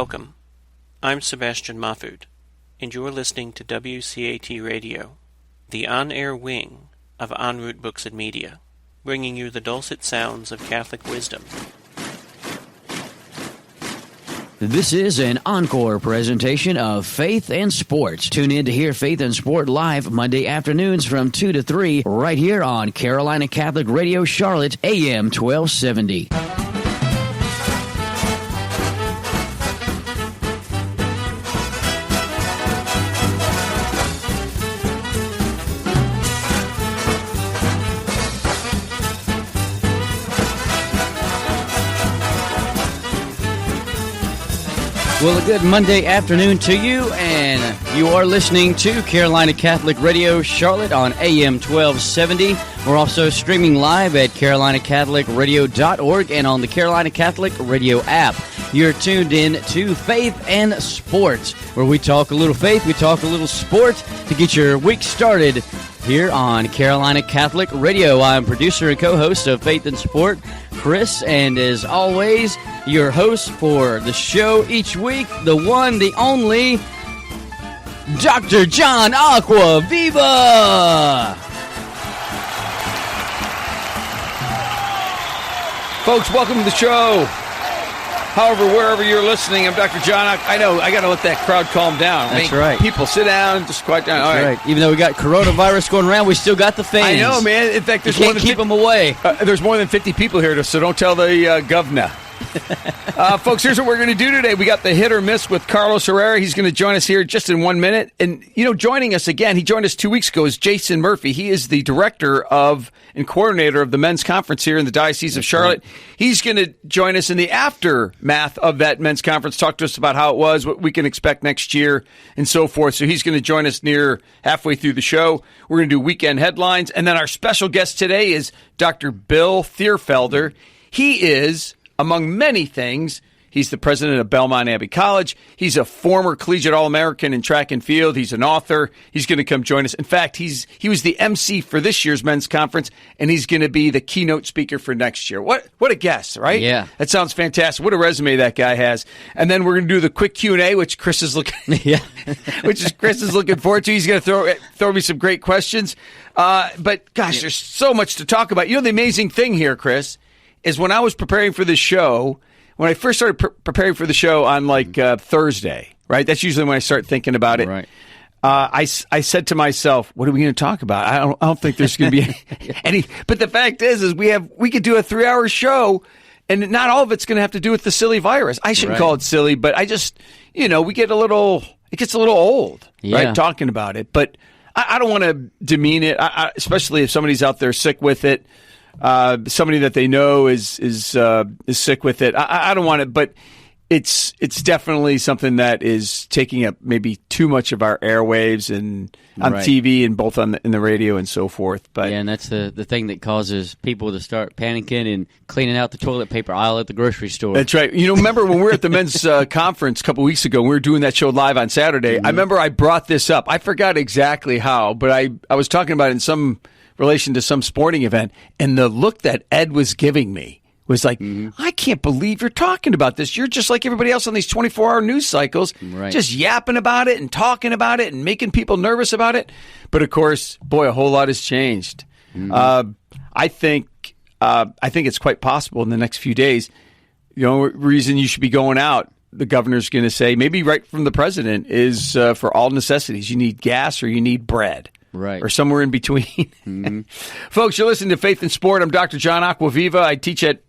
Welcome. I'm Sebastian Mahfood, and you're listening to WCAT Radio, the on-air wing of En Route Books and Media, bringing you the dulcet sounds of Catholic wisdom. This is an encore presentation of Faith and Sports. Tune in to hear Faith and Sport live Monday afternoons from 2 to 3 right here on Carolina Catholic Radio Charlotte, AM 1270. Well, a good Monday afternoon to you, and you are listening to Carolina Catholic Radio Charlotte on AM 1270. We're also streaming live at carolinacatholicradio.org and on the Carolina Catholic Radio app. You're tuned in to Faith and Sports, where we talk a little faith, we talk a little sport to get your week started here on Carolina Catholic Radio. I'm producer and co-host of Faith and Sport, Chris, and as always, your host for the show each week, the one, the only, Dr. John Acquaviva. Folks, welcome to the show. However, wherever you're listening, I'm Dr. John. I know, I got to let that crowd calm down. That's right. People sit down, just quiet down. That's right. Even though we got coronavirus going around, we still got the fans. I know, man. In fact, there's you can't keep them away. There's more than 50 people here, so don't tell the governor. Folks, here's what we're going to do today. We got the hit or miss with Carlos Herrera. He's going to join us here just in 1 minute. And, you know, joining us again, he joined us 2 weeks ago, is Jason Murphy. He is the director of and coordinator of the men's conference here in the Diocese of Charlotte. Right. He's going to join us in the aftermath of that men's conference, talk to us about how it was, what we can expect next year, and so forth. So he's going to join us near halfway through the show. We're going to do weekend headlines. And then our special guest today is Dr. Bill Thierfelder. He is, among many things, he's the president of Belmont Abbey College. He's a former collegiate All-American in track and field. He's an author. He's going to come join us. In fact, he was the MC for this year's men's conference, and he's going to be the keynote speaker for next year. What a guest, right? Yeah. That sounds fantastic. What a resume that guy has. And then we're going to do the quick Q&A, which Chris is looking Chris is looking forward to. He's going to throw me some great questions. But gosh, there's so much to talk about. You know, the amazing thing here, Chris, is when I was preparing for this show, when I first started preparing for the show on Thursday, right? That's usually when I start thinking about it. Right. I said to myself, what are we going to talk about? I don't think there's going to be any. But the fact is we could do a 3-hour show, and not all of it's going to have to do with the silly virus. I shouldn't call it silly, but I just, it gets a little old, right? Talking about it. But I don't want to demean it, especially if somebody's out there sick with it. Somebody that they know is sick with it. I don't want it, but it's definitely something that is taking up maybe too much of our airwaves and on TV and both in the radio and so forth. But yeah, and that's the thing that causes people to start panicking and cleaning out the toilet paper aisle at the grocery store. That's right. Remember when we were at the men's conference a couple weeks ago, we were doing that show live on Saturday. Mm-hmm. I remember I brought this up. I forgot exactly how, but I was talking about it in some relation to some sporting event, and the look that Ed was giving me was like, I can't believe you're talking about this. You're just like everybody else on these 24-hour news cycles, just yapping about it and talking about it and making people nervous about it. But of course, boy, a whole lot has changed. I think it's quite possible in the next few days. The only reason you should be going out, the governor's going to say, maybe right from the president, is for all necessities. You need gas or you need bread. Right. Or somewhere in between. Folks, you're listening to Faith and Sport. I'm Dr. John Acquaviva. I teach at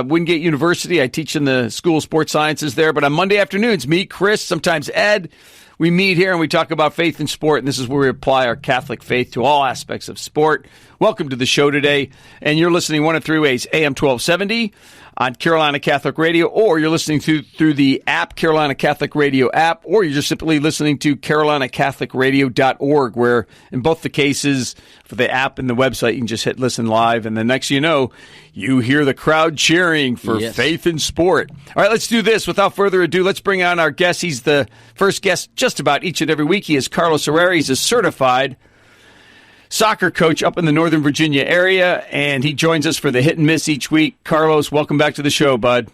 Wingate University. I teach in the School of Sports Sciences there. But on Monday afternoons, me, Chris, sometimes Ed, we meet here and we talk about faith and sport. And this is where we apply our Catholic faith to all aspects of sport. Welcome to the show today. And you're listening 1 of 3 ways, AM 1270 on Carolina Catholic Radio, or you're listening through the app, Carolina Catholic Radio app, or you're just simply listening to carolinacatholicradio.org, where in both the cases, for the app and the website, you can just hit listen live, and the next you know, you hear the crowd cheering for faith and sport. All right, let's do this. Without further ado, let's bring on our guest. He's the first guest just about each and every week. He is Carlos Herrera. He's a certified soccer coach up in the Northern Virginia area, and he joins us for the hit and miss each week. Carlos, welcome back to the show, bud.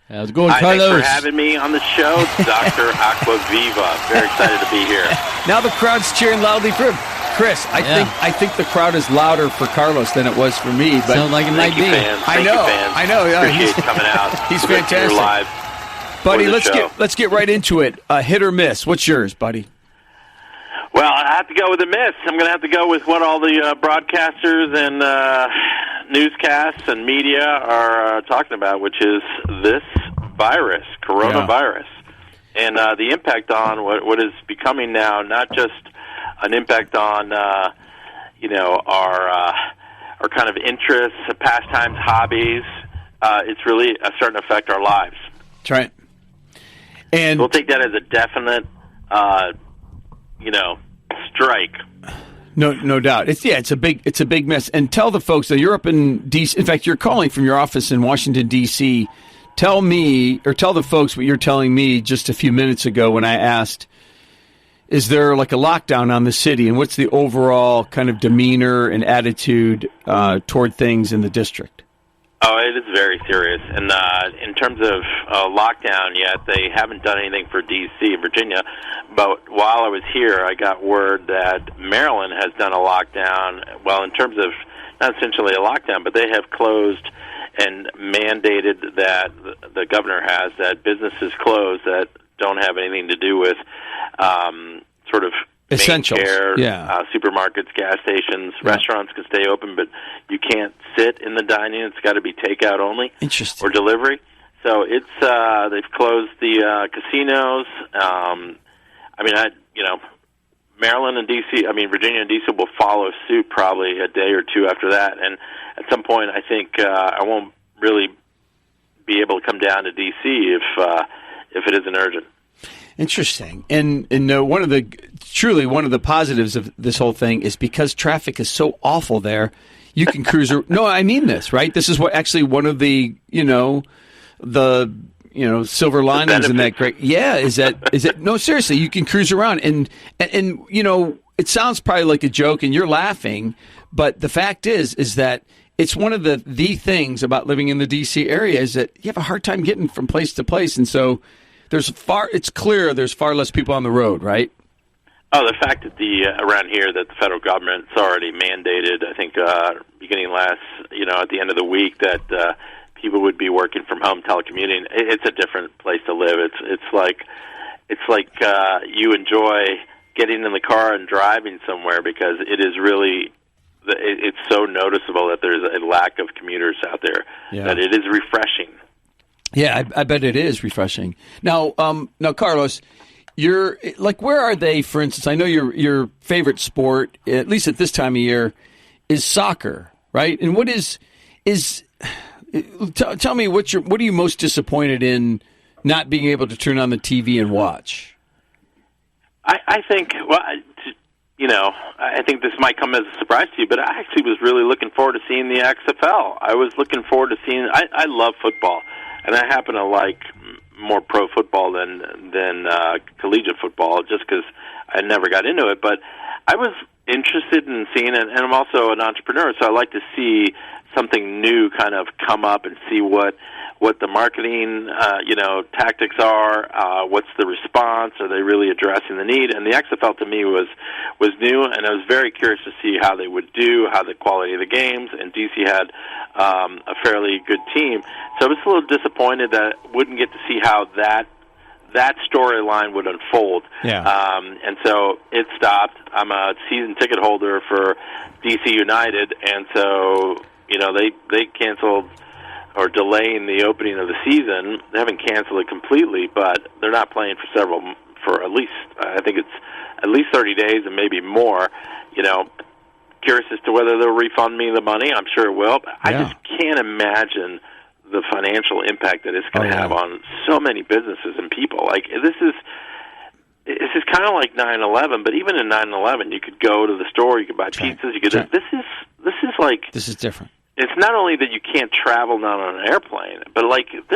How's it going, Hi, Carlos? thanks for having me on the show, Dr. Acquaviva. Very excited to be here. Now the crowd's cheering loudly for him. Chris, I think the crowd is louder for Carlos than it was for me. But sounds like it might be. Fans. I know. Yeah, Appreciate coming out. He's fantastic. Live buddy, show. let's get right into it. Hit or miss. What's yours, buddy? Well, I have to go with a miss. I'm going to have to go with what all the broadcasters and newscasts and media are talking about, which is this virus, coronavirus, and the impact on what is becoming now not just an impact on our kind of interests, pastimes, hobbies. It's really starting to affect our lives. That's right. And we'll take that as a definite, strike. No doubt. It's a big mess. And tell the folks that you're up in DC. In fact, you're calling from your office in Washington D.C. Tell the folks what you're telling me just a few minutes ago when I asked, is there like a lockdown on the city, and what's the overall kind of demeanor and attitude toward things in the district? Oh, it is very serious. And in terms of lockdown, yet they haven't done anything for D.C. and Virginia. But while I was here, I got word that Maryland has done a lockdown. Well, in terms of not essentially a lockdown, but they have closed and mandated that the governor has that businesses close that don't have anything to do with sort of essentials, care, supermarkets, gas stations, restaurants can stay open, but you can't sit in the dining. It's got to be takeout only, or delivery. So it's they've closed the casinos. Maryland and D.C. Virginia and D.C. will follow suit probably a day or two after that, and at some point, I think I won't really be able to come down to D.C. if it isn't urgent. Interesting. And one of the positives of this whole thing is because traffic is so awful there, you can cruise. No, I mean this, right? This is what actually one of the silver linings in that great. Yeah, is that no, seriously, you can cruise around and it sounds probably like a joke and you're laughing, but the fact is that it's one of the things about living in the DC area is that you have a hard time getting from place to place, and so it's clear there's far less people on the road, right? Oh, the fact that around here that the federal government's already mandated, I think beginning at the end of the week that people would be working from home, telecommuting. It's a different place to live. It's like you enjoy getting in the car and driving somewhere because it is really. It's so noticeable that there's a lack of commuters out there that it is refreshing. Yeah, I bet it is refreshing. Now, Carlos, you're like, where are they? For instance, I know your favorite sport, at least at this time of year, is soccer, right? And what is tell me what are you most disappointed in not being able to turn on the TV and watch? I think I think this might come as a surprise to you, but I actually was really looking forward to seeing the XFL. I was looking forward to seeing. I love football, and I happen to like more pro football than collegiate football, just because I never got into it. But I was interested in seeing it, and I'm also an entrepreneur, so I like to see something new kind of come up and see what the marketing tactics are, what's the response, are they really addressing the need? And the XFL to me was new, and I was very curious to see how they would do, how the quality of the games, and DC had a fairly good team. So I was a little disappointed that I wouldn't get to see how that storyline would unfold. Yeah. And so it stopped. I'm a season ticket holder for DC United, and so they canceled or delaying the opening of the season. They haven't canceled it completely, but they're not playing for at least, I think it's at least 30 days and maybe more. Curious as to whether they'll refund me the money. I'm sure it will. But I just can't imagine the financial impact that it's going to have on so many businesses and people. Like, this is kind of like 9/11, but even in 9/11, you could go to the store, you could buy pizzas, you could. This is different. It's not only that you can't travel not on an airplane, but like they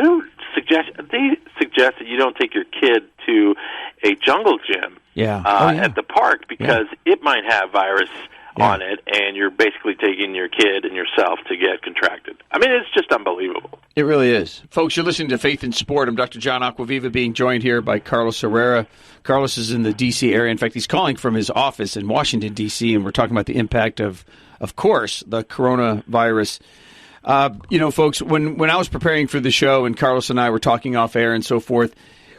suggest that you don't take your kid to a jungle gym at the park because it might have virus on it, and you're basically taking your kid and yourself to get contracted. I mean, it's just unbelievable. It really is. Folks, you're listening to Faith in Sport. I'm Dr. John Acquaviva, being joined here by Carlos Herrera. Carlos is in the D.C. area. In fact, he's calling from his office in Washington, D.C., and we're talking about the impact of course, the coronavirus. Folks, when I was preparing for the show and Carlos and I were talking off air and so forth,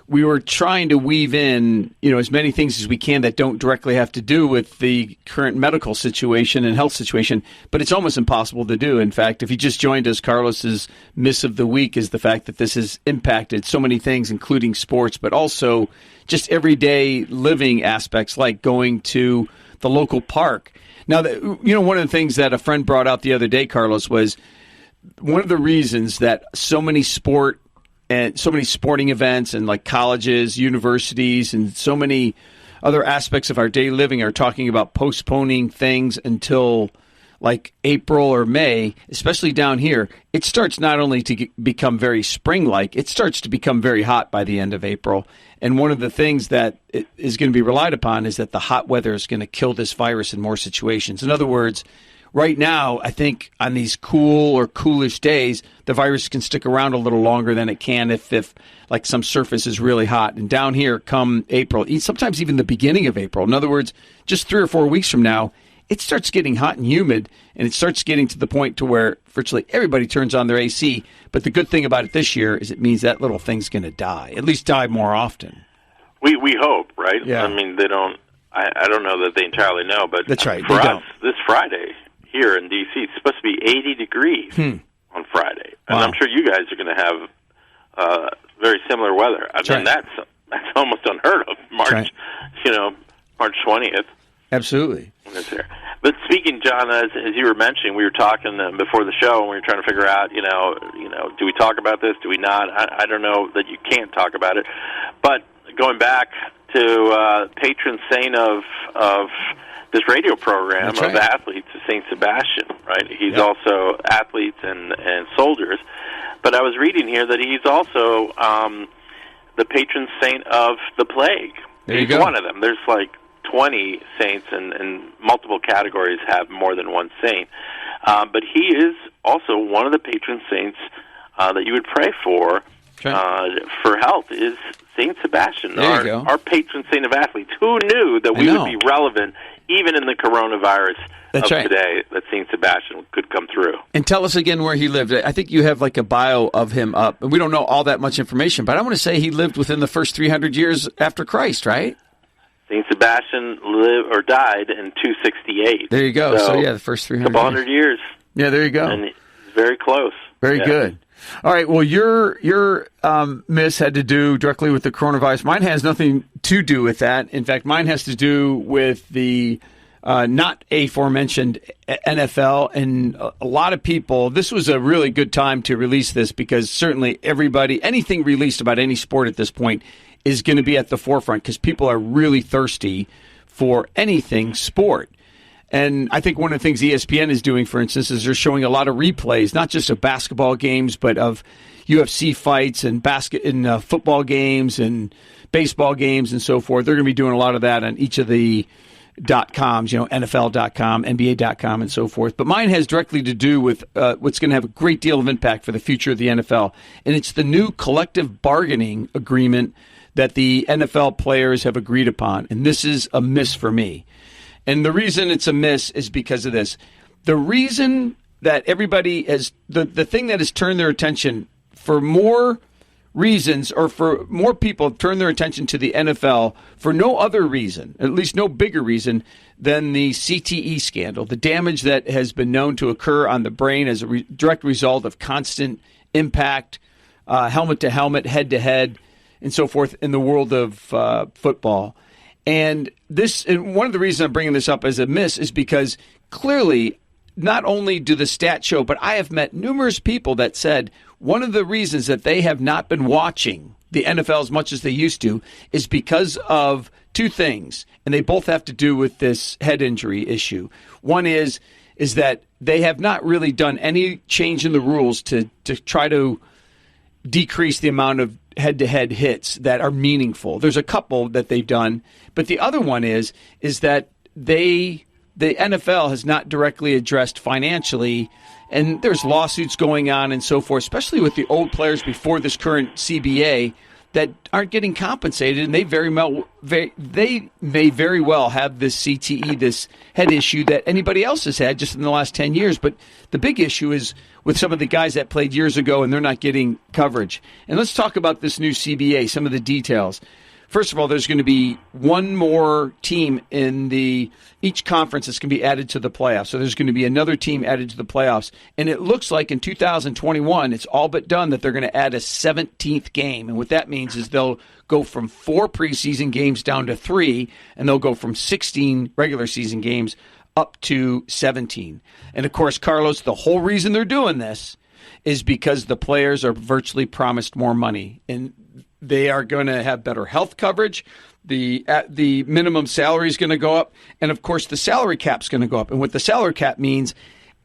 we were trying to weave in, as many things as we can that don't directly have to do with the current medical situation and health situation, but it's almost impossible to do. In fact, if you just joined us, Carlos's miss of the week is the fact that this has impacted so many things, including sports, but also just everyday living aspects like going to the local park. Now, one of the things that a friend brought out the other day, Carlos, was one of the reasons that so many sporting events and like colleges, universities, and so many other aspects of our daily living are talking about postponing things until like April or May, especially down here. It starts not only to become very spring-like, it starts to become very hot by the end of April. And one of the things that is going to be relied upon is that the hot weather is going to kill this virus in more situations. In other words, right now, I think on these cool or coolish days, the virus can stick around a little longer than it can if like some surface is really hot. And down here, come April, sometimes even the beginning of April, in other words, just 3 or 4 weeks from now, it starts getting hot and humid, and it starts getting to the point to where virtually everybody turns on their AC. But the good thing about it this year is it means that little thing's going to die, at least die more often. We hope, right? Yeah. I mean, they don't. I don't know that they entirely know, but that's right. For us, this Friday here in D.C., it's supposed to be 80 degrees on Friday, and wow. I'm sure you guys are going to have very similar weather. I mean, that's almost unheard of. March 20th. Absolutely. But speaking, John, as you were mentioning, we were talking before the show, and we were trying to figure out, do we talk about this? Do we not? I don't know that you can't talk about it. But going back to patron saint of this radio program of athletes, Saint Sebastian, right? He's also athletes and soldiers. But I was reading here that he's also the patron saint of the plague. There you He's go. one of them. There's like 20 saints, and multiple categories have more than one saint. But he is also one of the patron saints that you would pray for health is Saint Sebastian, our patron saint of athletes. Who knew that we would be relevant even in the coronavirus today, that Saint Sebastian could come through? And tell us again where he lived. I think you have like a bio of him up. And we don't know all that much information, but I want to say he lived within the first 300 years after Christ, right? Saint Sebastian died in 268. There you go. So the first 300 couple hundred years. Yeah, there you go. And it's very close. Very good. All right. Well, your miss had to do directly with the coronavirus. Mine has nothing to do with that. In fact, mine has to do with the not aforementioned NFL. And a lot of people, this was a really good time to release this because certainly anything released about any sport at this point is going to be at the forefront because people are really thirsty for anything sport. And I think one of the things ESPN is doing, for instance, is they're showing a lot of replays, not just of basketball games, but of UFC fights and football games and baseball games and so forth. They're going to be doing a lot of that on each of the .coms, NFL.com, NBA.com, and so forth. But mine has directly to do with what's going to have a great deal of impact for the future of the NFL. And it's the new collective bargaining agreement that the NFL players have agreed upon. And this is a miss for me. And the reason it's a miss is because of this. The reason that everybody has, the thing that has turned their attention for more reasons, or for more people turn their attention to the NFL for no other reason, at least no bigger reason, than the CTE scandal, the damage that has been known to occur on the brain as a direct result of constant impact, helmet to helmet, head to head, and so forth in the world of football. And one of the reasons I'm bringing this up as a miss is because clearly, not only do the stats show, but I have met numerous people that said one of the reasons that they have not been watching the NFL as much as they used to is because of two things, and they both have to do with this head injury issue. One is that they have not really done any change in the rules to try to decrease the amount of head-to-head hits that are meaningful. There's a couple that they've done, but the other one is that the NFL has not directly addressed financially And there's lawsuits going on and so forth, especially with the old players before this current CBA that aren't getting compensated, and they may very well have this CTE, this head issue that anybody else has had just in the last 10 years. But the big issue is with some of the guys that played years ago, and they're not getting coverage. And let's talk about this new CBA, some of the details. First of all, there's going to be one more team in each conference that's going to be added to the playoffs. So there's going to be another team added to the playoffs. And it looks like in 2021, it's all but done that they're going to add a 17th game. And what that means is they'll go from 4 preseason games down to 3, and they'll go from 16 regular season games up to 17. And, of course, Carlos, the whole reason they're doing this is because the players are virtually promised more money. And they are going to have better health coverage. The minimum salary is going to go up. And, of course, the salary cap is going to go up. And what the salary cap means,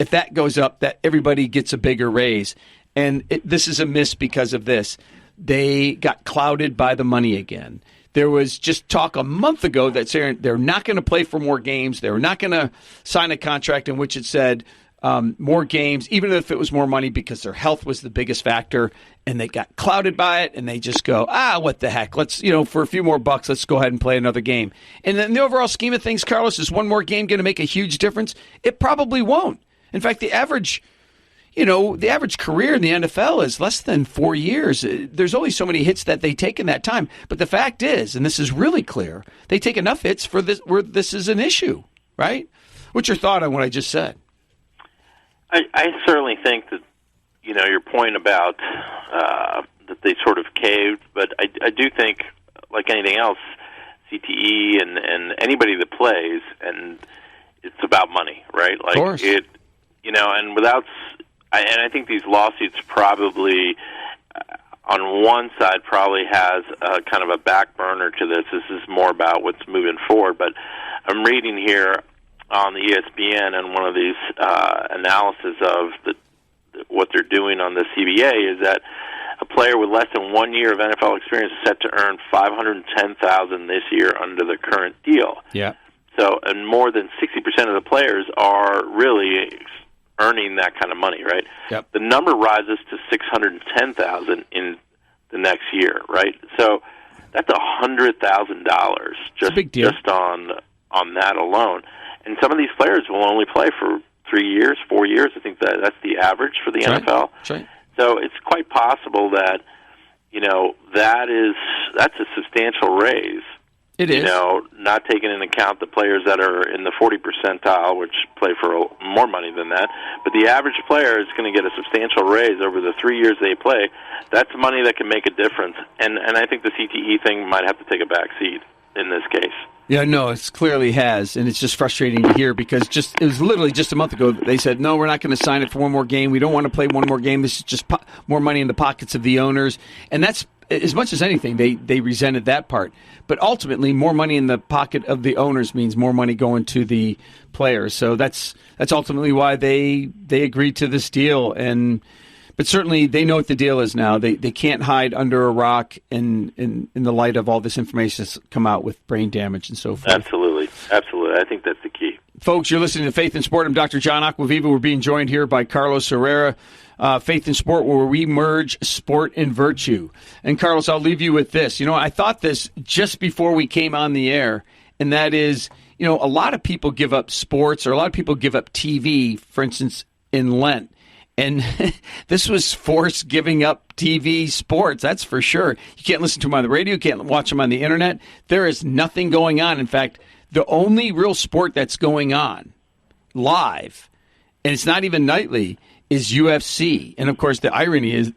if that goes up, that everybody gets a bigger raise. And this is a miss because of this. They got clouded by the money again. There was just talk a month ago that they're not going to play for more games. They're not going to sign a contract in which it said more games, even if it was more money, because their health was the biggest factor, and they got clouded by it, and they just go, what the heck? Let's, for a few more bucks, let's go ahead and play another game. And in the overall scheme of things, Carlos, is one more game going to make a huge difference? It probably won't. In fact, the average career in the NFL is less than 4 years. There's only so many hits that they take in that time. But the fact is, and this is really clear, they take enough hits for this where this is an issue, right? What's your thought on what I just said? I certainly think that, your point about that they sort of caved, but I do think, like anything else, CTE and anybody that plays, and it's about money, right? Like, of course. And without, and I think these lawsuits probably, on one side, probably has kind of a back burner to this. This is more about what's moving forward, but I'm reading here on the ESPN, and one of these analysis of what they're doing on the CBA is that a player with less than 1 year of NFL experience is set to earn $510,000 this year under the current deal. Yeah. So, and more than 60% of the players are really earning that kind of money, right? Yep. The number rises to $610,000 in the next year, right? So that's $100,000 just on that alone. And some of these players will only play for 3 years, 4 years. I think that's the average for the NFL. That's right. So it's quite possible that, that's a substantial raise. It is. Not taking into account the players that are in the 40 percentile, which play for more money than that. But the average player is going to get a substantial raise over the 3 years they play. That's money that can make a difference. And I think the CTE thing might have to take a back seat in this case. Yeah, no, it clearly has, and it's just frustrating to hear because it was literally just a month ago that they said, no, we're not going to sign it for one more game. We don't want to play one more game. This is just more money in the pockets of the owners. And that's, as much as anything, they resented that part. But ultimately, more money in the pocket of the owners means more money going to the players. So that's ultimately why they agreed to this deal. But certainly they know what the deal is now. They can't hide under a rock in the light of all this information that's come out with brain damage and so forth. Absolutely. I think that's the key. Folks, you're listening to Faith and Sport. I'm Dr. John Acquaviva. We're being joined here by Carlos Herrera. Faith and Sport, where we merge sport and virtue. And Carlos, I'll leave you with this. I thought this just before we came on the air, and that is, a lot of people give up sports, or a lot of people give up TV, for instance, in Lent. And this was forced giving up TV sports, that's for sure. You can't listen to them on the radio, you can't watch them on the internet. There is nothing going on. In fact, the only real sport that's going on live, and it's not even nightly, is UFC. And, of course, the irony is,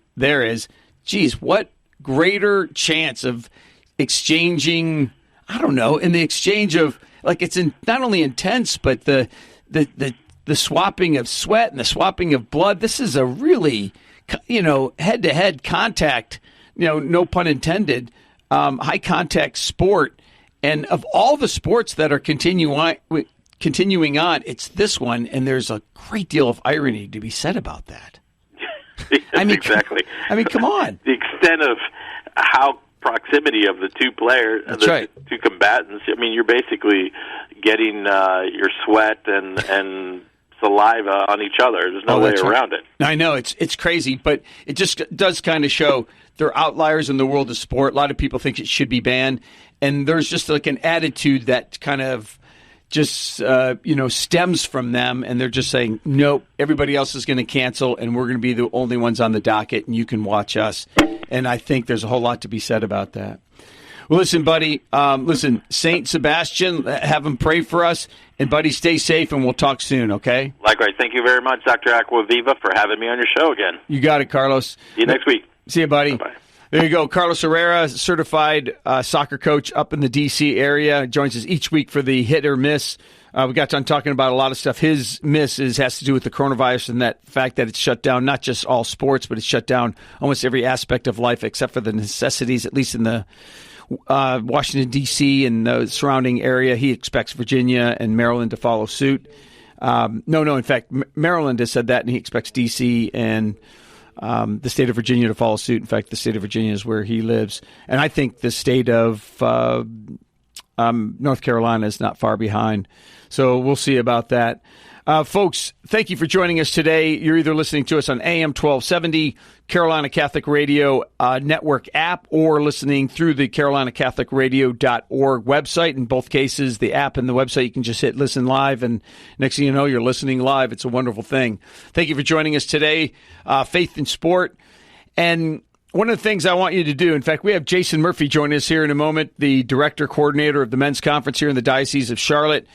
geez, what greater chance of exchanging, in the exchange of, it's not only intense, but the swapping of sweat and the swapping of blood. This is a really, head-to-head contact, no pun intended, high-contact sport. And of all the sports that are continuing on, it's this one, and there's a great deal of irony to be said about that. Yes, exactly. Come on. The extent of how proximity of the two players, two combatants, you're basically getting your sweat and saliva on each other. There's no way around it. I know, it's crazy, but it just does kind of show there are outliers in the world of sport. A lot of people think it should be banned, and there's just like an attitude that kind of just stems from them, and they're just saying, nope, everybody else is going to cancel, and we're going to be the only ones on the docket, and you can watch us. And I think there's a whole lot to be said about that. Well, listen, buddy, St. Sebastian, have him pray for us, and, buddy, stay safe, and we'll talk soon, okay? Likewise. Thank you very much, Dr. Acquaviva, for having me on your show again. You got it, Carlos. See you next week. See you, buddy. Bye-bye. There you go. Carlos Herrera, certified soccer coach up in the D.C. area, joins us each week for the hit or miss. We got done talking about a lot of stuff. His miss has to do with the coronavirus and that fact that it's shut down not just all sports, but it's shut down almost every aspect of life except for the necessities, at least in the Washington, D.C. and the surrounding area. He expects Virginia and Maryland to follow suit. In fact, Maryland has said that, and he expects D.C. and the state of Virginia to follow suit. In fact, the state of Virginia is where he lives. And I think the state of North Carolina is not far behind. So we'll see about that. Folks, thank you for joining us today. You're either listening to us on AM 1270, Carolina Catholic Radio Network app, or listening through the carolinacatholicradio.org website. In both cases, the app and the website, you can just hit listen live, and next thing you know, you're listening live. It's a wonderful thing. Thank you for joining us today, Faith in Sport. And one of the things I want you to do, in fact, we have Jason Murphy joining us here in a moment, the director, coordinator of the men's conference here in the Diocese of Charlotte.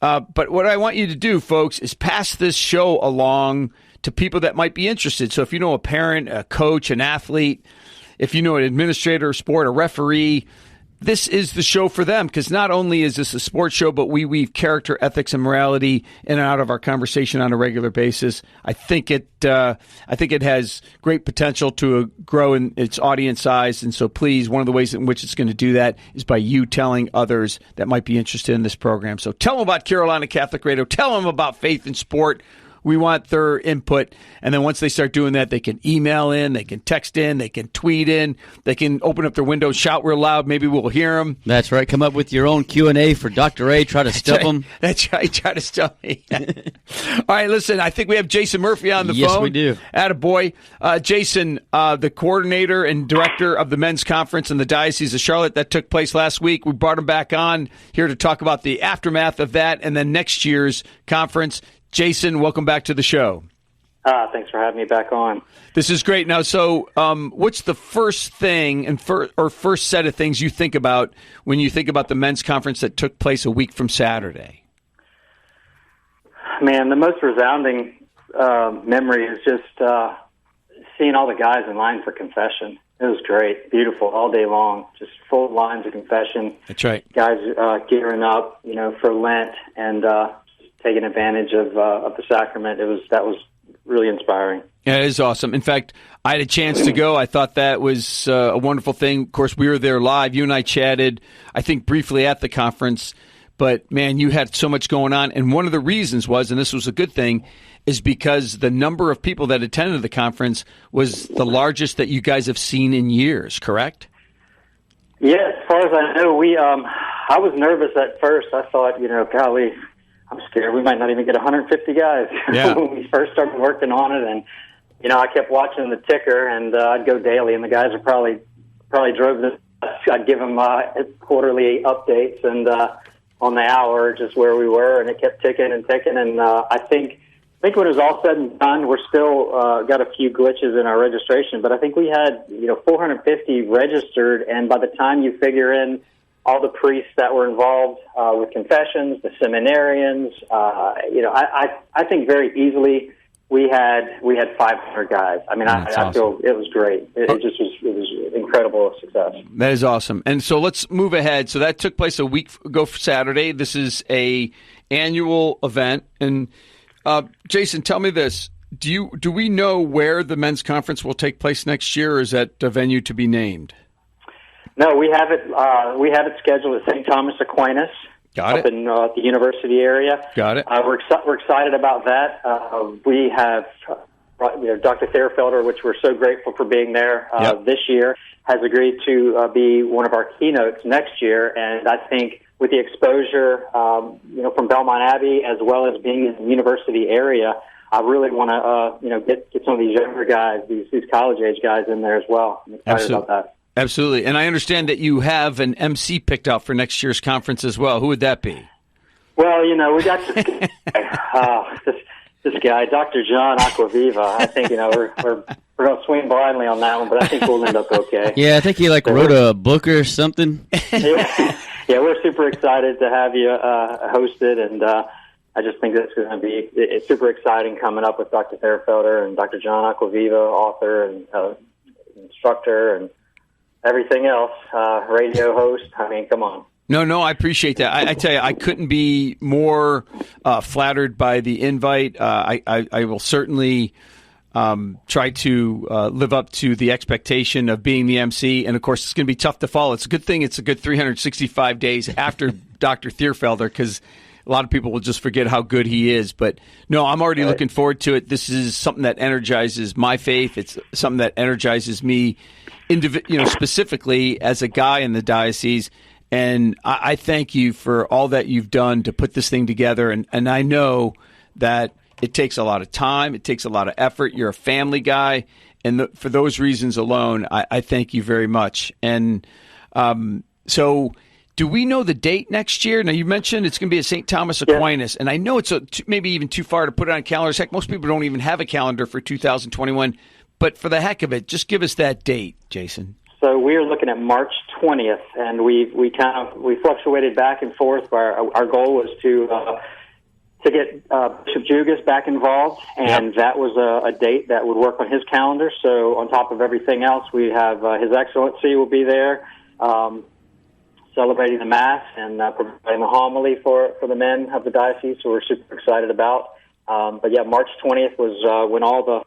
But what I want you to do, folks, is pass this show along to people that might be interested. So if you know a parent, a coach, an athlete, if you know an administrator of sport, a referee, this is the show for them, because not only is this a sports show, but we weave character, ethics, and morality in and out of our conversation on a regular basis. I think it has great potential to grow in its audience size, and so please, one of the ways in which it's going to do that is by you telling others that might be interested in this program. So tell them about Carolina Catholic Radio. Tell them about Faith in Sport. We want their input, and then once they start doing that, they can email in, they can text in, they can tweet in, they can open up their window, shout real loud. Maybe we'll hear them. That's right. Come up with your own Q&A for Dr. A. Try to stump him. That's right. Try to stump me. All right, listen, I think we have Jason Murphy on the phone. Yes, we do. Attaboy. Jason, the coordinator and director of the men's conference in the Diocese of Charlotte that took place last week. We brought him back on here to talk about the aftermath of that and then next year's conference. Jason, welcome back to the show. Thanks for having me back on. This is great. Now, so what's the first thing or first set of things you think about when you think about the men's conference that took place a week from Saturday? Man, the most resounding memory is just seeing all the guys in line for confession. It was great, beautiful, all day long, just full lines of confession. That's right. Guys gearing up, for Lent and taking advantage of the sacrament. That was really inspiring. Yeah, it is awesome. In fact, I had a chance to go. I thought that was a wonderful thing. Of course, we were there live. You and I chatted, I think, briefly at the conference. But, man, you had so much going on. And one of the reasons was, and this was a good thing, is because the number of people that attended the conference was the largest that you guys have seen in years, correct? Yeah, as far as I know, I was nervous at first. I thought, golly, I'm scared we might not even get 150 guys when we first started working on it. And, I kept watching the ticker, and I'd go daily, and the guys would probably drove the I'd give them quarterly updates and on the hour, just where we were, and it kept ticking and ticking. And I think when it was all said and done, we're still got a few glitches in our registration, but I think we had 450 registered, and by the time you figure in all the priests that were involved with confessions, the seminarians, I think very easily we had 500 guys. I mean, I feel it was great. It was incredible success. That is awesome. And so let's move ahead. So that took place a week ago for Saturday. This is a annual event. And Jason, tell me this: do we know where the men's conference will take place next year, or is that a venue to be named? No, we have it. We have it scheduled at St. Thomas Aquinas. Got up it. in the university area. Got it. We're excited about that. We have Dr. Thierfelder, which we're so grateful for being there this year, has agreed to be one of our keynotes next year, and I think with the exposure, from Belmont Abbey, as well as being in the university area, I really want to, get some of these younger guys, these college-age guys in there as well. I'm excited about that. Absolutely. And I understand that you have an MC picked out for next year's conference as well. Who would that be? Well, we got this guy, Dr. John Acquaviva. I think, we're going to swing blindly on that one, but I think we'll end up okay. Yeah, I think he wrote a book or something. Yeah, we're super excited to have you host it, and I just think that's going to be it's super exciting coming up with Dr. Thierfelder and Dr. John Acquaviva, author and instructor and everything else, radio host. I mean, come on. No, I appreciate that. I tell you, I couldn't be more flattered by the invite. I will certainly try to live up to the expectation of being the MC. And, of course, it's going to be tough to follow. It's a good thing it's a good 365 days after Dr. Thierfelder, because a lot of people will just forget how good he is. But, no, I'm already looking forward to it. This is something that energizes my faith. It's something that energizes me specifically as a guy in the diocese. And I thank you for all that you've done to put this thing together. And I know that it takes a lot of time. It takes a lot of effort. You're a family guy. And for those reasons alone, I thank you very much. And so do we know the date next year? Now, you mentioned it's going to be at St. Thomas Aquinas. Yeah. And I know it's maybe even too far to put it on calendars. Heck, most people don't even have a calendar for 2021. But for the heck of it, just give us that date, Jason. So we are looking at March 20th, and we fluctuated back and forth. Our goal was to get Bishop Jugas back involved, and that was a date that would work on his calendar. So on top of everything else, we have His Excellency will be there, celebrating the Mass and providing the homily for the men of the diocese. So we're super excited about. But yeah, March 20th was when all the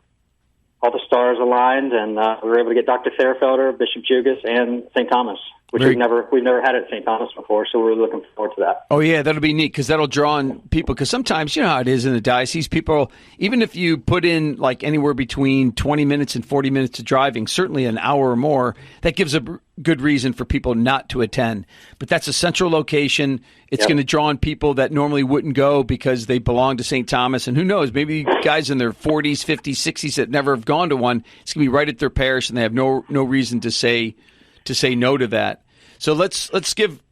stars aligned, and we were able to get Dr. Thierfelder, Bishop Jugas, and St. Thomas, which we've never had at St. Thomas before, so we're looking forward to that. Oh, yeah, that'll be neat, because that'll draw on people, because sometimes, you know how it is in the diocese, people, even if you put in anywhere between 20 minutes and 40 minutes of driving, certainly an hour or more, that gives a good reason for people not to attend. But that's a central location. It's going to draw on people that normally wouldn't go because they belong to St. Thomas. And who knows, maybe guys in their 40s, 50s, 60s that never have gone to one, it's going to be right at their parish, and they have no reason to say no to that. So let's give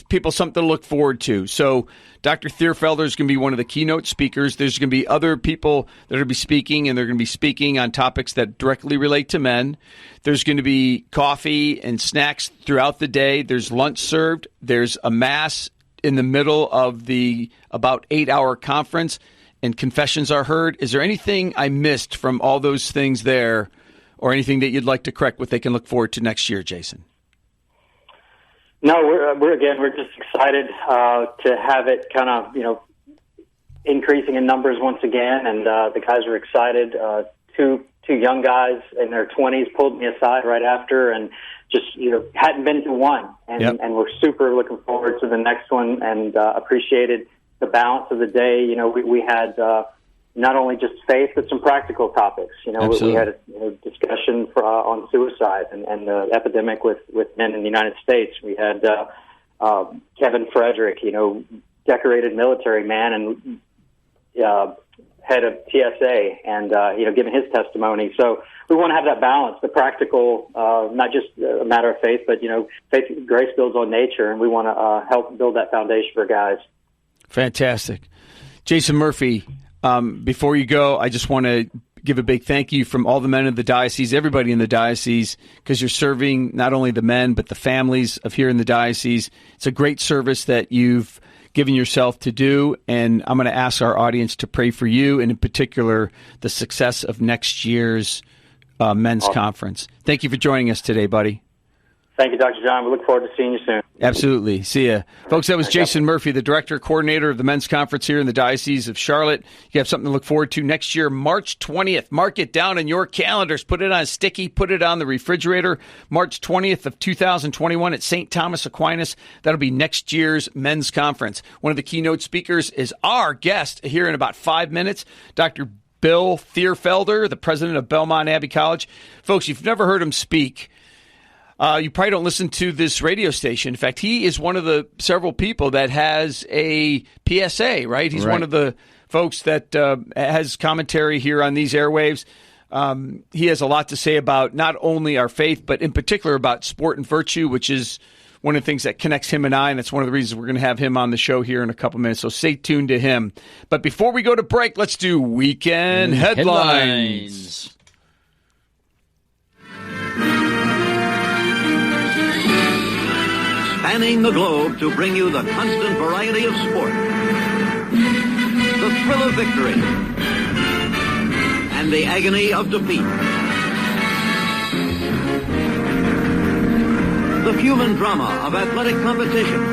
people something to look forward to. So Dr. Thierfelder is going to be one of the keynote speakers. There's going to be other people that are going to be speaking, and they're going to be speaking on topics that directly relate to men. There's going to be coffee and snacks throughout the day. There's lunch served. There's a Mass in the middle of the about 8-hour conference, and confessions are heard. Is there anything I missed from all those things there, or anything that you'd like to correct what they can look forward to next year, Jason? No, we're just excited to have it kind of, increasing in numbers once again, and the guys are excited. Two young guys in their 20s pulled me aside right after and just, hadn't been to one, and we're super looking forward to the next one, and appreciated the balance of the day. We had not only just faith, but some practical topics. We had a discussion on suicide and the epidemic with men in the United States. We had Kevin Frederick, decorated military man and head of TSA, and giving his testimony. So we want to have that balance, the practical, not just a matter of faith, but faith, grace builds on nature, and we want to help build that foundation for guys. Fantastic, Jason Murphy. Before you go, I just want to give a big thank you from all the men of the diocese, everybody in the diocese, because you're serving not only the men, but the families of here in the diocese. It's a great service that you've given yourself to do, and I'm going to ask our audience to pray for you, and in particular, the success of next year's men's conference. Thank you for joining us today, buddy. Thank you, Dr. John. We look forward to seeing you soon. Absolutely. See ya. Folks, that was Jason Murphy, the director, coordinator of the men's conference here in the Diocese of Charlotte. You have something to look forward to next year, March 20th. Mark it down in your calendars. Put it on sticky. Put it on the refrigerator. March 20th of 2021 at St. Thomas Aquinas. That'll be next year's men's conference. One of the keynote speakers is our guest here in about 5 minutes, Dr. Bill Thierfelder, the president of Belmont Abbey College. Folks, if you've never heard him speak, you probably don't listen to this radio station. In fact, he is one of the several people that has a PSA, right? He's one of the folks that has commentary here on these airwaves. He has a lot to say about not only our faith, but in particular about sport and virtue, which is one of the things that connects him and I, and that's one of the reasons we're going to have him on the show here in a couple minutes. So stay tuned to him. But before we go to break, let's do Weekend Headlines. Spanning the globe to bring you the constant variety of sport, the thrill of victory, and the agony of defeat. The human drama of athletic competition.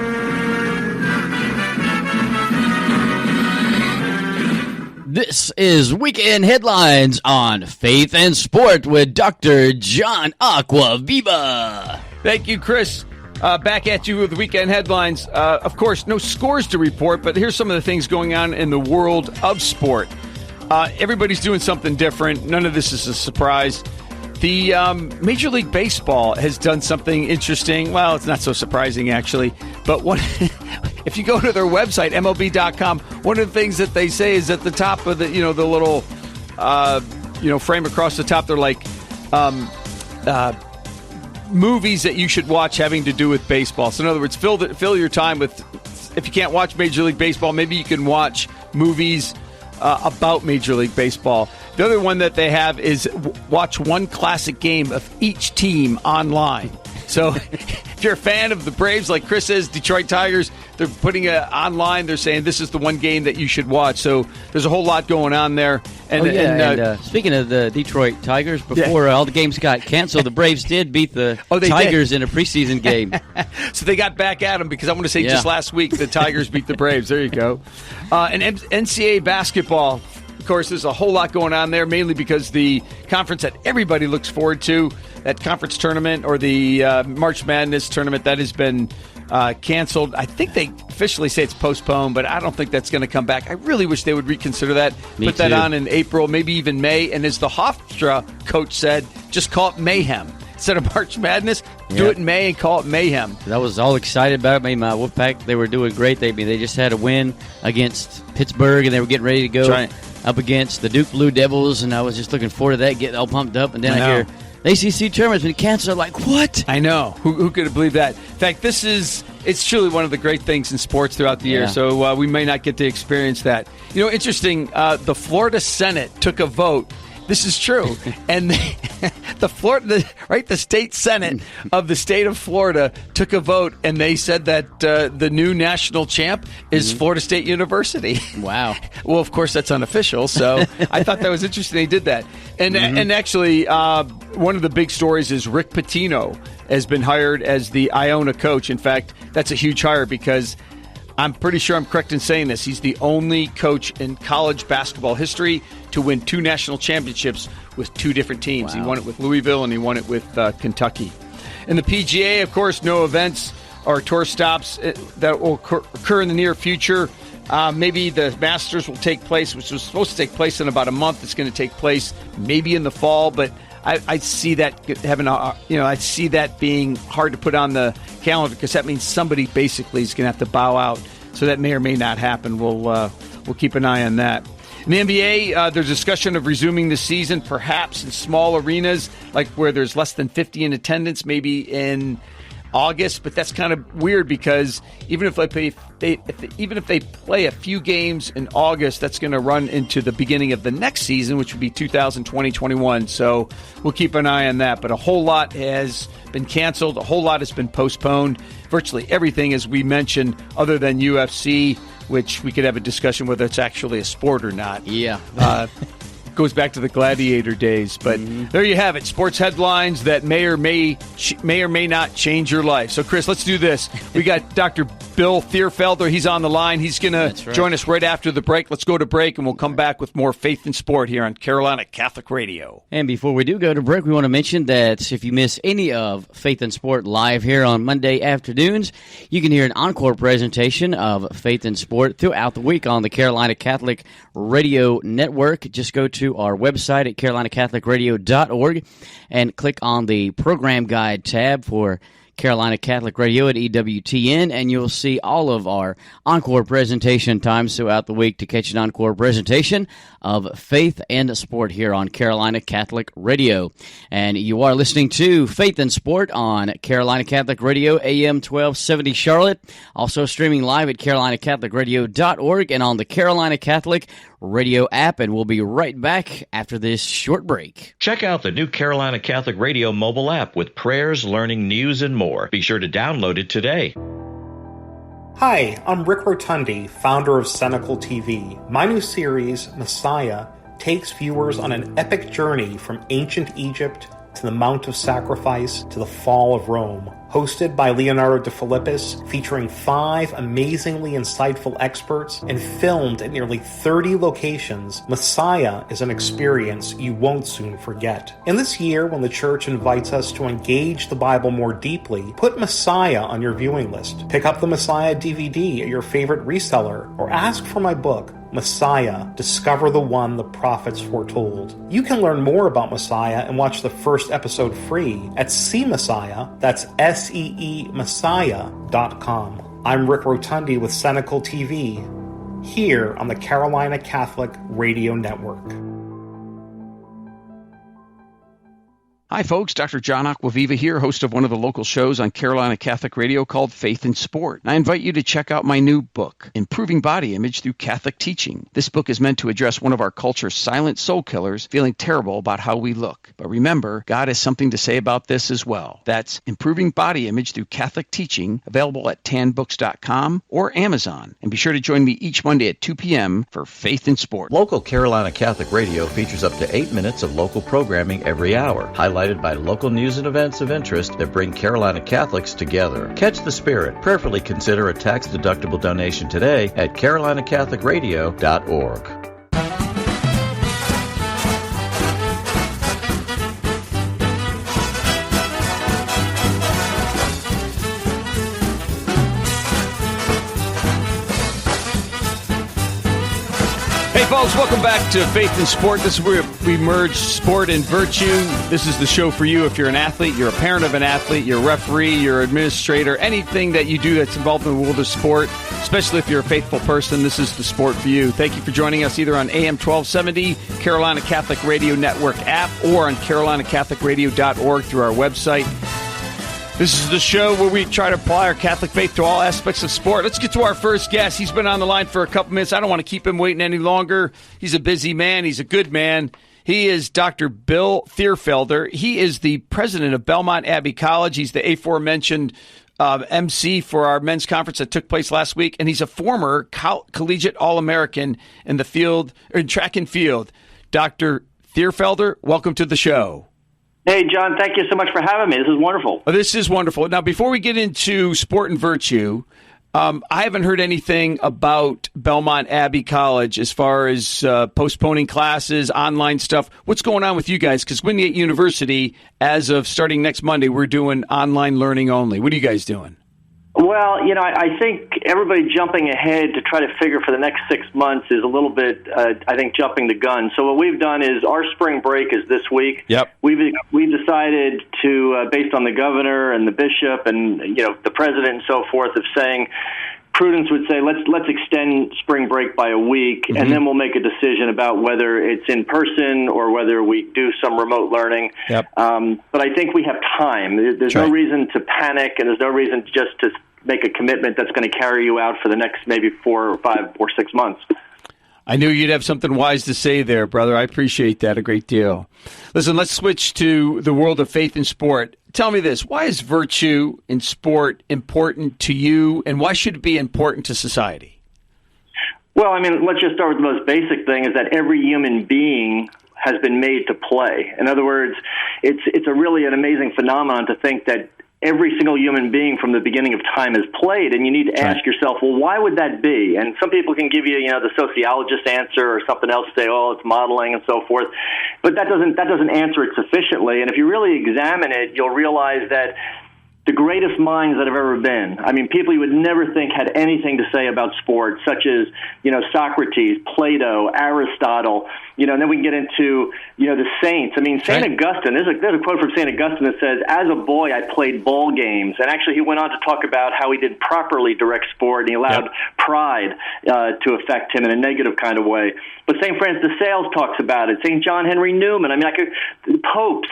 This is Weekend Headlines on Faith and Sport with Dr. John Acquaviva. Thank you, Chris. Back at you with Weekend Headlines. Of course, no scores to report, but here's some of the things going on in the world of sport. Everybody's doing something different. None of this is a surprise. The Major League Baseball has done something interesting. Well, it's not so surprising, actually. But if you go to their website, MLB.com, one of the things that they say is at the top of the little frame across the top, they're like movies that you should watch having to do with baseball. So in other words, fill your time with, if you can't watch Major League Baseball, maybe you can watch movies about Major League Baseball. The other one that they have is watch one classic game of each team online. So if you're a fan of the Braves, like Chris is, Detroit Tigers, they're putting it online. They're saying this is the one game that you should watch. So there's a whole lot going on there. And speaking of the Detroit Tigers, before all the games got canceled, the Braves did beat the Tigers in a preseason game. So they got back at them because I want to say just last week the Tigers beat the Braves. There you go. And NCAA basketball, of course, there's a whole lot going on there, mainly because the conference that everybody looks forward to, that conference tournament or the March Madness tournament, that has been canceled. I think they officially say it's postponed, but I don't think that's going to come back. I really wish they would reconsider that, put that on in April, maybe even May. And as the Hofstra coach said, just call it Mayhem. Instead of March Madness, do it in May and call it Mayhem. I was all excited about it. My Wolfpack, they were doing great. They just had a win against Pittsburgh, and they were getting ready to go up against the Duke Blue Devils, and I was just looking forward to that, getting all pumped up. And then I hear the ACC tournament's been canceled. I'm like, what? I know. Who could have believed that? In fact, it's truly one of the great things in sports throughout the year, so we may not get to experience that. You know, interesting, the Florida Senate took a vote. This is true. And the state Senate of the state of Florida took a vote, and they said that the new national champ is Florida State University. Wow. Well, of course, that's unofficial, so I thought that was interesting they did that. And actually, one of the big stories is Rick Pitino has been hired as the Iona coach. In fact, that's a huge hire because I'm pretty sure I'm correct in saying this. He's the only coach in college basketball history to win 2 national championships with 2 different teams. Wow. He won it with Louisville, and he won it with Kentucky. In the PGA, of course, no events or tour stops that will occur in the near future. Maybe the Masters will take place, which was supposed to take place in about a month. It's going to take place maybe in the fall, but I see that I see that being hard to put on the calendar because that means somebody basically is going to have to bow out. So that may or may not happen. We'll keep an eye on that. In the NBA, there's discussion of resuming the season, perhaps in small arenas, like where there's less than 50 in attendance, maybe in August. But that's kind of weird because even if they play a few games in August, that's going to run into the beginning of the next season, which would be 2020-21. So we'll keep an eye on that. But a whole lot has been canceled. A whole lot has been postponed. Virtually everything, as we mentioned, other than UFC, which we could have a discussion whether it's actually a sport or not. Yeah. Goes back to the gladiator days. But there you have it. Sports headlines that may or may not change your life. So, Chris, let's do this. We got Dr. Bill Thierfelder. He's on the line. He's going to join us right after the break. Let's go to break, and we'll come back with more Faith and Sport here on Carolina Catholic Radio. And before we do go to break, we want to mention that if you miss any of Faith and Sport live here on Monday afternoons, you can hear an encore presentation of Faith and Sport throughout the week on the Carolina Catholic Radio Network. Just go to our website at carolinacatholicradio.org and click on the program guide tab for Carolina Catholic Radio at EWTN, and you'll see all of our encore presentation times throughout the week to catch an encore presentation of Faith and Sport here on Carolina Catholic Radio. And you are listening to Faith and Sport on Carolina Catholic Radio, AM 1270 Charlotte, also streaming live at carolinacatholicradio.org and on the Carolina Catholic Radio app, and we'll be right back after this short break. Check out the new Carolina Catholic Radio mobile app with prayers, learning, news, and more. Be sure to download it today. Hi, I'm Rick Rotundi, founder of Cenacle TV. My new series, Messiah, takes viewers on an epic journey from ancient Egypt to the Mount of Sacrifice to the fall of Rome. Hosted by Leonardo de Philippis, featuring 5 amazingly insightful experts and filmed at nearly 30 locations, Messiah is an experience you won't soon forget. In this year, when the Church invites us to engage the Bible more deeply, put Messiah on your viewing list. Pick up the Messiah DVD at your favorite reseller, or ask for my book, Messiah, Discover the One the Prophets Foretold. You can learn more about Messiah and watch the first episode free at See Messiah, that's SEE Messiah.com. I'm Rick Rotundi with Cenacle TV, here on the Carolina Catholic Radio Network. Hi, folks. Dr. John Acquaviva here, host of one of the local shows on Carolina Catholic Radio called Faith and Sport. I invite you to check out my new book, Improving Body Image Through Catholic Teaching. This book is meant to address one of our culture's silent soul killers, feeling terrible about how we look. But remember, God has something to say about this as well. That's Improving Body Image Through Catholic Teaching, available at tanbooks.com or Amazon. And be sure to join me each Monday at 2 p.m. for Faith and Sport. Local Carolina Catholic Radio features up to 8 minutes of local programming every hour, highlighted by local news and events of interest that bring Carolina Catholics together. Catch the spirit. Prayerfully consider a tax-deductible donation today at carolinacatholicradio.org. Hey, folks, welcome back to Faith and Sport. This is where we merge sport and virtue. This is the show for you if you're an athlete, you're a parent of an athlete, you're a referee, you're an administrator, anything that you do that's involved in the world of sport, especially if you're a faithful person, this is the sport for you. Thank you for joining us either on AM 1270, Carolina Catholic Radio Network app, or on carolinacatholicradio.org through our website. This is the show where we try to apply our Catholic faith to all aspects of sport. Let's get to our first guest. He's been on the line for a couple minutes. I don't want to keep him waiting any longer. He's a busy man. He's a good man. He is Dr. Bill Thierfelder. He is the president of Belmont Abbey College. He's the aforementioned MC for our men's conference that took place last week, and he's a former collegiate All-American in the field, or in track and field. Dr. Thierfelder, welcome to the show. Hey, John, thank you so much for having me. This is wonderful. This is wonderful. Now, before we get into sport and virtue, I haven't heard anything about Belmont Abbey College as far as postponing classes, online stuff. What's going on with you guys? Because Wingate University, as of starting next Monday, we're doing online learning only. What are you guys doing? Well, you know, I think everybody jumping ahead to try to figure for the next 6 months is a little bit, I think, jumping the gun. So what we've done is our spring break is this week. Yep. We've decided to, based on the governor and the bishop and, you know, the president and so forth, of saying prudence would say let's extend spring break by a week, and then we'll make a decision about whether it's in person or whether we do some remote learning. Yep. But I think we have time. There's no reason to panic, and there's no reason just to make a commitment that's going to carry you out for the next maybe 4 or 5 or 6 months. I knew you'd have something wise to say there, brother. I appreciate that a great deal. Listen, let's switch to the world of faith and sport. Tell me this. Why is virtue in sport important to you, and why should it be important to society? Well, I mean, let's just start with the most basic thing, is that every human being has been made to play. In other words, it's a really an amazing phenomenon to think that every single human being from the beginning of time has played, and you need to ask yourself, well, why would that be? And some people can give you, the sociologist answer or something else, say, oh, it's modeling and so forth, but that doesn't answer it sufficiently. And if you really examine it, you'll realize that the greatest minds that have ever been, people you would never think had anything to say about sports, such as, Socrates, Plato, Aristotle, and then we can get into, the saints. St. Augustine, there's a quote from St. Augustine that says, as a boy, I played ball games. And actually, he went on to talk about how he didn't properly direct sport, and he allowed pride to affect him in a negative kind of way. But St. Francis de Sales talks about it. St. John Henry Newman. The popes.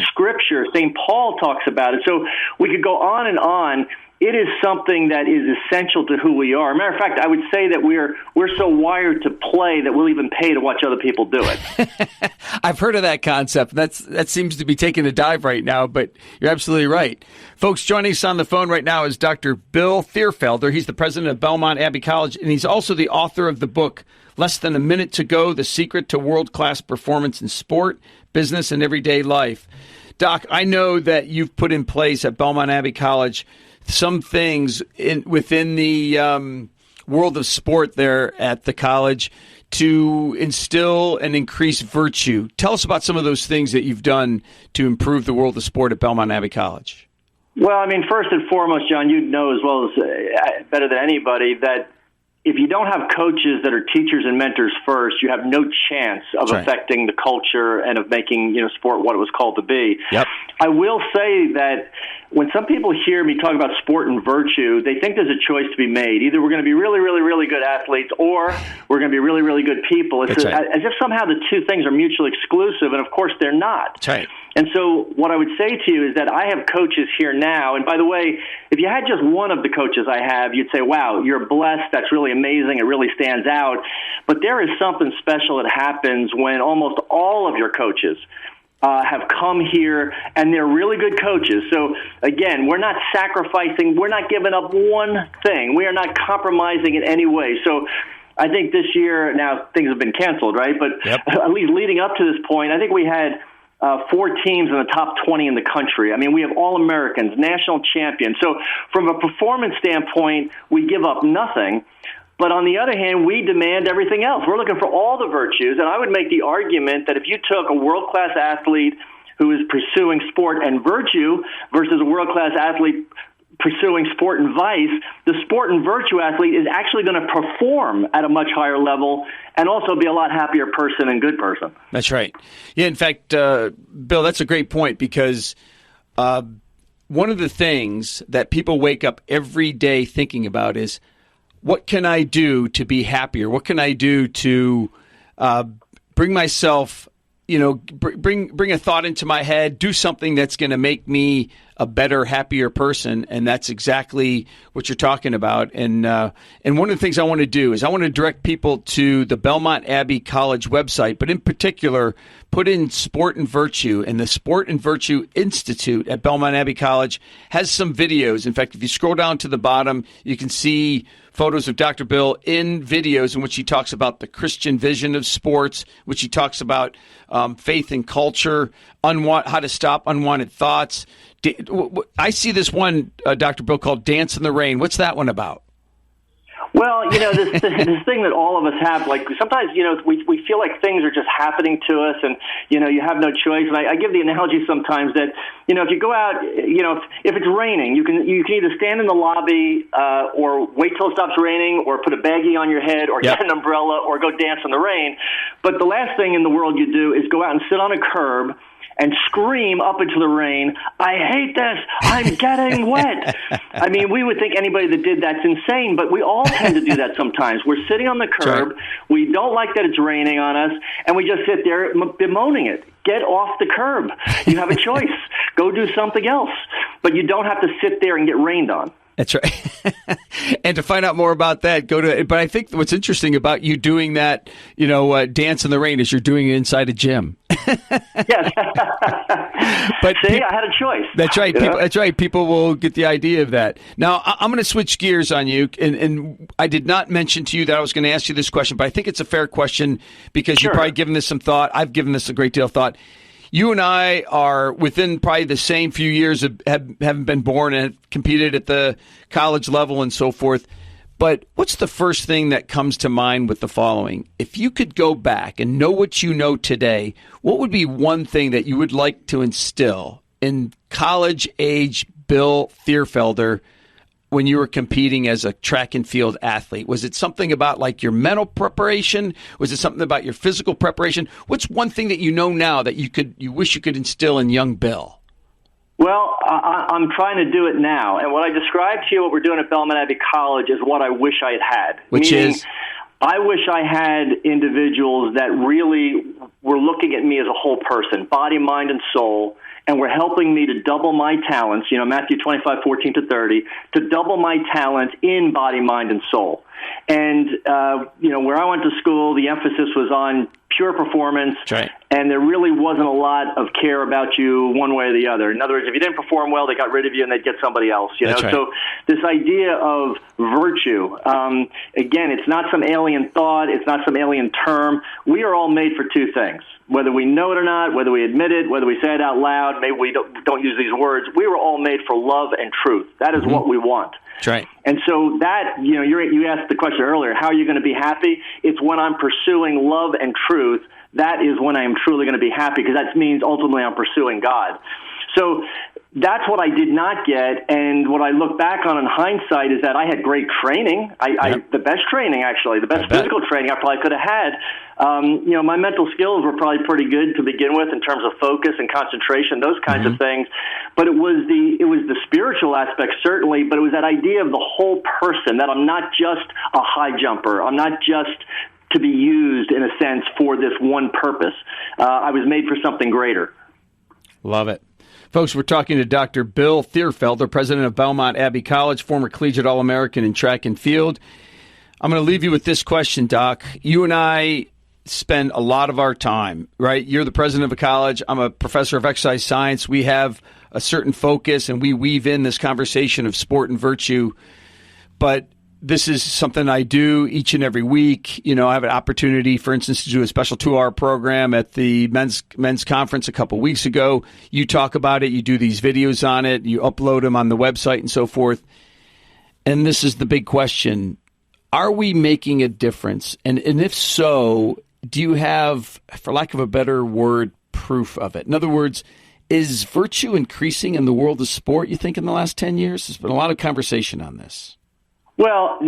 Scripture. St. Paul talks about it. So we could go on and on. It is something that is essential to who we are. Matter of fact, I would say that we're so wired to play that we'll even pay to watch other people do it. I've heard of that concept. That seems to be taking a dive right now, but you're absolutely right. Folks, joining us on the phone right now is Dr. Bill Thierfelder. He's the president of Belmont Abbey College, and he's also the author of the book, Less Than a Minute to Go, The Secret to World-Class Performance in Sport, Business, and Everyday Life. Doc, I know that you've put in place at Belmont Abbey College some things within the world of sport there at the college to instill and increase virtue. Tell us about some of those things that you've done to improve the world of sport at Belmont Abbey College. Well, first and foremost, John, you know as well as better than anybody that if you don't have coaches that are teachers and mentors first, you have no chance of affecting the culture and of making sport what it was called to be. Yep. I will say that when some people hear me talk about sport and virtue, they think there's a choice to be made. Either we're going to be really, really, really good athletes or we're going to be really, really good people. It's as if somehow the two things are mutually exclusive, and of course they're not. That's right. And so what I would say to you is that I have coaches here now, and by the way, if you had just one of the coaches I have, you'd say, wow, you're blessed, that's really amazing, it really stands out. But there is something special that happens when almost all of your coaches have come here, and they're really good coaches. So, again, we're not sacrificing, we're not giving up one thing. We are not compromising in any way. So I think this year, now things have been canceled, right? But at least leading up to this point, I think we had 4 teams in the top 20 in the country. We have All-Americans, national champions. So from a performance standpoint, we give up nothing. But on the other hand, we demand everything else. We're looking for all the virtues. And I would make the argument that if you took a world-class athlete who is pursuing sport and virtue versus a world-class athlete pursuing sport and vice, the sport and virtue athlete is actually going to perform at a much higher level and also be a lot happier person and good person. That's right. Yeah, in fact, Bill, that's a great point because one of the things that people wake up every day thinking about is, what can I do to be happier? What can I do to bring myself, bring a thought into my head, do something that's going to make me a better, happier person? And that's exactly what you're talking about. And one of the things I want to do is I want to direct people to the Belmont Abbey College website, but in particular, put in Sport and Virtue. And the Sport and Virtue Institute at Belmont Abbey College has some videos. In fact, if you scroll down to the bottom, you can see photos of Dr. Bill in videos in which he talks about the Christian vision of sports, which he talks about faith and culture, how to stop unwanted thoughts. I see this one, Dr. Bill, called Dance in the Rain. What's that one about? Well, this thing that all of us have, like sometimes, we feel like things are just happening to us and, you have no choice. And I give the analogy sometimes that, if you go out, if it's raining, you can either stand in the lobby or wait till it stops raining or put a baggie on your head or get an umbrella or go dance in the rain. But the last thing in the world you do is go out and sit on a curb and scream up into the rain, I hate this, I'm getting wet. We would think anybody that did that's insane, but we all tend to do that sometimes. We're sitting on the curb, we don't like that it's raining on us, and we just sit there bemoaning it. Get off the curb. You have a choice. Go do something else. But you don't have to sit there and get rained on. That's right. And to find out more about that, but I think what's interesting about you doing that, dance in the rain is you're doing it inside a gym. Yes. But see, I had a choice. That's right. That's right. People will get the idea of that. Now, I'm going to switch gears on you, and I did not mention to you that I was going to ask you this question, but I think it's a fair question because you've probably given this some thought. I've given this a great deal of thought. You and I are within probably the same few years of haven't been born and have competed at the college level and so forth. But what's the first thing that comes to mind with the following? If you could go back and know what you know today, what would be one thing that you would like to instill in college-age Bill Thierfelder when you were competing as a track and field athlete? Was it something about like your mental preparation? Was it something about your physical preparation? What's one thing that you know now that you wish you could instill in young Bill? Well, I'm trying to do it now. And what I described to you, what we're doing at Belmont Abbey College, is what I wish I had. Which Meaning, is? I wish I had individuals that really were looking at me as a whole person, body, mind, and soul, and were helping me to double my talents, Matthew 25:14-30, to double my talents in body, mind, and soul. And, where I went to school, the emphasis was on pure performance, right. And there really wasn't a lot of care about you one way or the other. In other words, if you didn't perform well, they got rid of you and they'd get somebody else, That's right. So this idea of virtue, again, it's not some alien thought, it's not some alien term. We are all made for two things. Whether we know it or not, whether we admit it, whether we say it out loud, maybe we don't use these words, we were all made for love and truth. That is what we want. That's right. And so that, you asked the question earlier, how are you going to be happy? It's when I'm pursuing love and truth. That is when I am truly going to be happy, because that means ultimately I'm pursuing God. So that's what I did not get, and what I look back on in hindsight is that I had great training. The best training, actually, the best physical training I probably could have had. My mental skills were probably pretty good to begin with in terms of focus and concentration, those kinds of things. But it was the spiritual aspect, certainly, but it was that idea of the whole person, that I'm not just a high jumper. I'm not just to be used, in a sense, for this one purpose. I was made for something greater. Love it. Folks, we're talking to Dr. Bill Thierfelder, president of Belmont Abbey College, former collegiate All-American in track and field. I'm going to leave you with this question, Doc. You and I spend a lot of our time, right? You're the president of a college. I'm a professor of exercise science. We have a certain focus, and we weave in this conversation of sport and virtue. But this is something I do each and every week. I have an opportunity, for instance, to do a special 2-hour program at the men's conference a couple weeks ago. You talk about it. You do these videos on it. You upload them on the website and so forth. And this is the big question. Are we making a difference? And if so, do you have, for lack of a better word, proof of it? In other words, is virtue increasing in the world of sport, you think, in the last 10 years? There's been a lot of conversation on this. Well,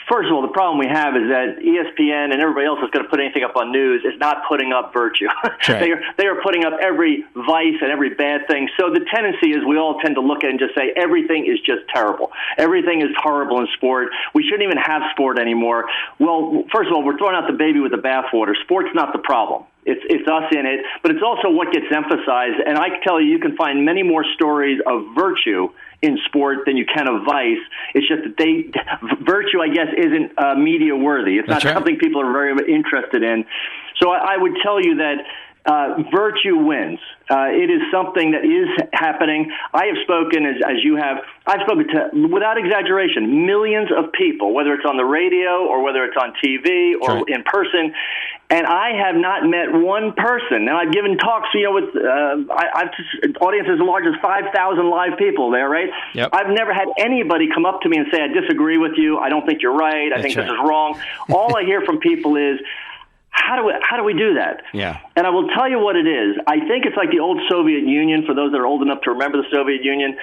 first of all, the problem we have is that ESPN and everybody else that's going to put anything up on news is not putting up virtue. Right. They are putting up every vice and every bad thing. So the tendency is we all tend to look at it and just say everything is just terrible. Everything is horrible in sport. We shouldn't even have sport anymore. Well, first of all, we're throwing out the baby with the bathwater. Sport's not the problem. It's us in it, but it's also what gets emphasized. And I can tell you can find many more stories of virtue in sport than you can of vice. It's just that virtue, I guess, isn't media worthy. It's That's not right. something people are very interested in. So I would tell you that virtue wins. It is something that is happening. I have spoken, as you have, I've spoken to, without exaggeration, millions of people, whether it's on the radio or whether it's on TV or Right. in person, and I have not met one person. Now, I've given talks, with I've audiences as large as 5,000 live people there, right? Yep. I've never had anybody come up to me and say, I disagree with you, I don't think you're right, I think right. this is wrong. All I hear from people is, how do we do that? Yeah. And I will tell you what it is. I think it's like the old Soviet Union, for those that are old enough to remember the Soviet Union.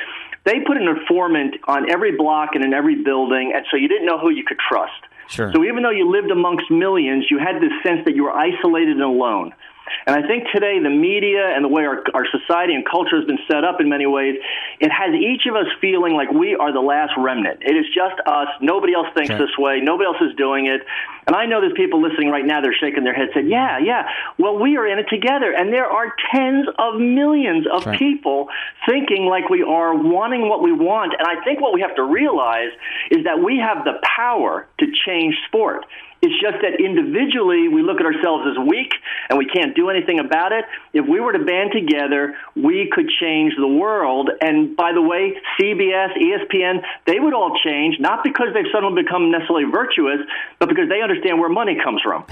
They put an informant on every block and in every building, and so you didn't know who you could trust. Sure. So even though you lived amongst millions, you had this sense that you were isolated and alone. And I think today the media and the way our society and culture has been set up in many ways, it has each of us feeling like we are the last remnant. It is just us. Nobody else thinks this way. Nobody else is doing it. And I know there's people listening right now, they're shaking their heads saying, yeah, well, we are in it together. And there are tens of millions of people thinking like we are, wanting what we want. And I think what we have to realize is that we have the power to change sport. It's just that individually we look at ourselves as weak and we can't do anything about it. If we were to band together, we could change the world. And by the way, CBS, ESPN, they would all change, not because they've suddenly become necessarily virtuous, but because they understand where money comes from.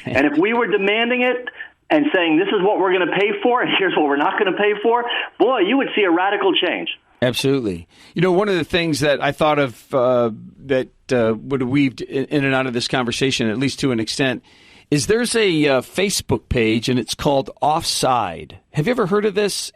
And if we were demanding it, and saying this is what we're going to pay for and here's what we're not going to pay for, boy, you would see a radical change. Absolutely. One of the things that I thought of that would have weaved in and out of this conversation, at least to an extent, is there's a Facebook page, and it's called Offside. Have you ever heard of this?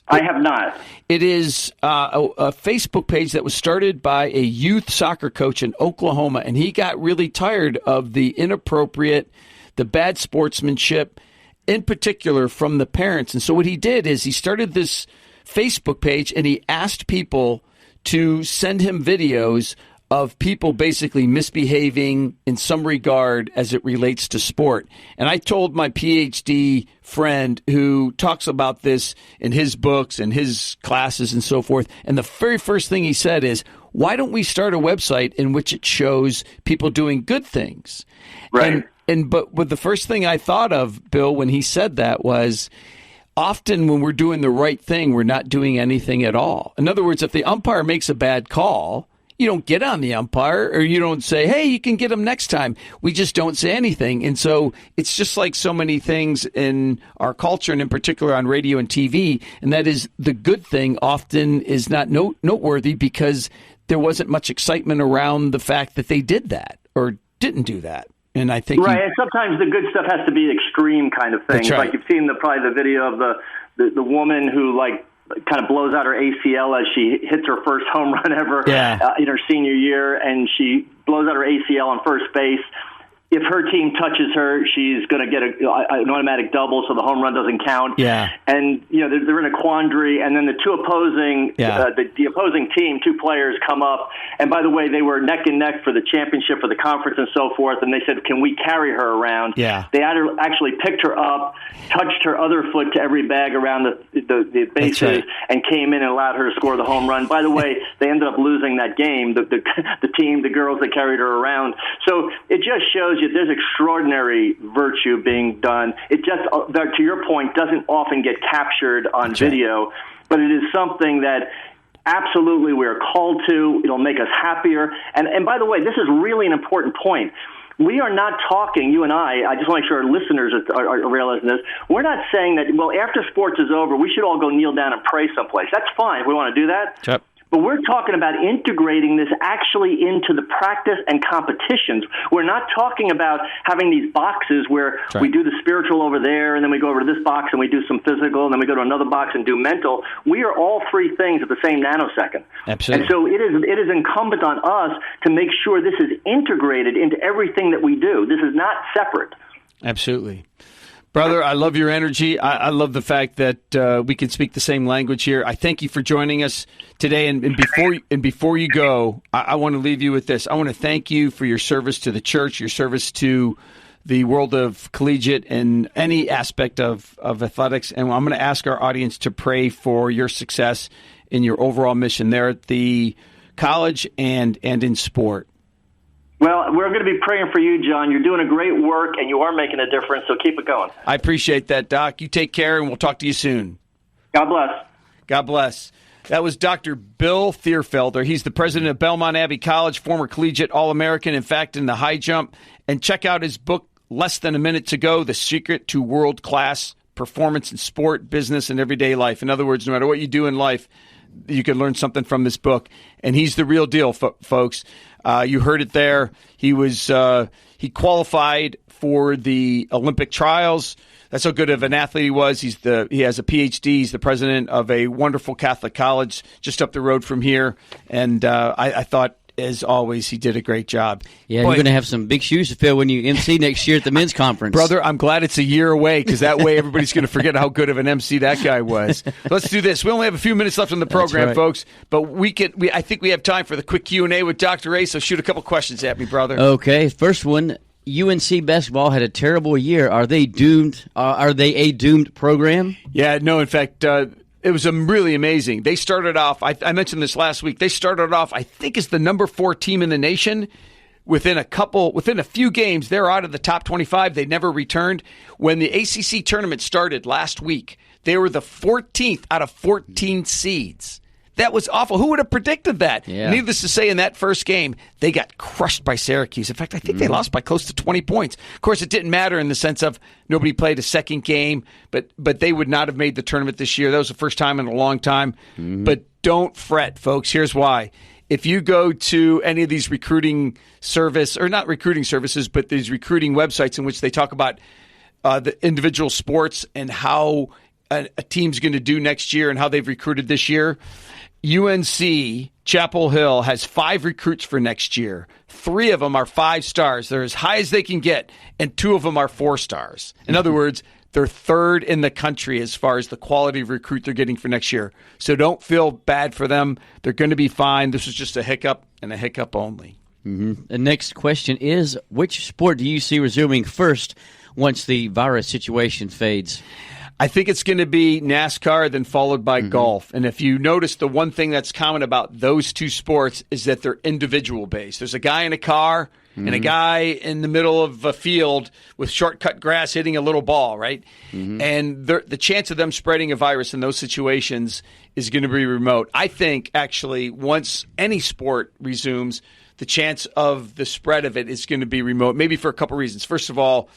I have not. It is a Facebook page that was started by a youth soccer coach in Oklahoma, and he got really tired of the inappropriate, the bad sportsmanship, in particular from the parents. And so what he did is he started this Facebook page, and he asked people to send him videos of people basically misbehaving in some regard as it relates to sport. And I told my PhD friend who talks about this in his books and his classes and so forth, and the very first thing he said is, why don't we start a website in which it shows people doing good things? Right. But the first thing I thought of, Bill, when he said that was, often when we're doing the right thing, we're not doing anything at all. In other words, if the umpire makes a bad call, you don't get on the umpire, or you don't say, hey, you can get him next time. We just don't say anything. And so it's just like so many things in our culture, and in particular on radio and TV, and that is the good thing often is not noteworthy because there wasn't much excitement around the fact that they did that or didn't do that. And I think right, and sometimes the good stuff has to be extreme kind of thing. That's right. Like you've seen probably the video of the woman who kind of blows out her ACL as she hits her first home run ever in her senior year, and she blows out her ACL on first base. If her team touches her, she's going to get an automatic double, so the home run doesn't count. Yeah. And they're in a quandary, and then the two opposing the opposing team, two players come up, and by the way, they were neck and neck for the championship for the conference and so forth. And they said, "Can we carry her around?" Yeah. They actually picked her up, touched her other foot to every bag around the bases, right. and came in and allowed her to score the home run. By the way, they ended up losing that game. The team, the girls that carried her around. So it just shows you there's extraordinary virtue being done. It just, to your point, doesn't often get captured on video, but it is something that absolutely we're called to. It'll make us happier. And by the way, this is really an important point. We are not talking, you and I just want to make sure our listeners are realizing this. We're not saying that, well, after sports is over, we should all go kneel down and pray someplace. That's fine if we want to do that. Yep. But we're talking about integrating this actually into the practice and competitions. We're not talking about having these boxes where we do the spiritual over there, and then we go over to this box and we do some physical, and then we go to another box and do mental. We are all three things at the same nanosecond. Absolutely. And so it is incumbent on us to make sure this is integrated into everything that we do. This is not separate. Absolutely. Brother, I love your energy. I love the fact that we can speak the same language here. I thank you for joining us today. And before you go, I want to leave you with this. I want to thank you for your service to the church, your service to the world of collegiate and any aspect of athletics. And I'm going to ask our audience to pray for your success in your overall mission there at the college and in sport. Well, we're going to be praying for you, John. You're doing a great work, and you are making a difference, so keep it going. I appreciate that, Doc. You take care, and we'll talk to you soon. God bless. God bless. That was Dr. Bill Thierfelder. He's the president of Belmont Abbey College, former collegiate All-American, in fact, in the high jump. And check out his book, Less Than a Minute to Go, The Secret to World-Class Performance in Sport, Business, and Everyday Life. In other words, no matter what you do in life, you can learn something from this book. And he's the real deal, folks. You heard it there. He qualified for the Olympic trials. That's how good of an athlete he was. He has a PhD. He's the president of a wonderful Catholic college just up the road from here. And I thought, as always, he did a great job. Yeah, you're going to have some big shoes to fill when you MC next year at the men's conference. Brother, I'm glad it's a year away because that way everybody's going to forget how good of an MC that guy was. Let's do this. We only have a few minutes left on the program, folks, but I think we have time for the quick Q&A with Dr. A, so shoot a couple questions at me, brother. Okay, first one. UNC basketball had a terrible year. Are they doomed? Are they a doomed program? Yeah, no, in fact, it was really amazing. They started off, I mentioned this last week, they started off, I think, as the number 4 team in the nation. Within a few games, they're out of the top 25. They never returned. When the ACC tournament started last week, they were the 14th out of 14 seeds. That was awful. Who would have predicted that? Yeah. Needless to say, in that first game, they got crushed by Syracuse. In fact, I think they lost by close to 20 points. Of course, it didn't matter in the sense of nobody played a second game, but they would not have made the tournament this year. That was the first time in a long time. But don't fret, folks. Here's why. If you go to any of these recruiting service, or not recruiting services, but these recruiting websites in which they talk about the individual sports and how a team's going to do next year and how they've recruited this year, UNC Chapel Hill has 5 recruits for next year. 3 of them are 5 stars. They're as high as they can get, and 2 of them are 4 stars. In other words, they're 3rd in the country as far as the quality of recruit they're getting for next year. So don't feel bad for them. They're going to be fine. This was just a hiccup and a hiccup only. The next question is, which sport do you see resuming first once the virus situation fades? I think it's going to be NASCAR, then followed by golf. And if you notice, the one thing that's common about those 2 sports is that they're individual based. There's a guy in a car and a guy in the middle of a field with shortcut grass hitting a little ball, right? And the chance of them spreading a virus in those situations is going to be remote. I think, actually, once any sport resumes, the chance of the spread of it is going to be remote, maybe for a couple reasons. First of all,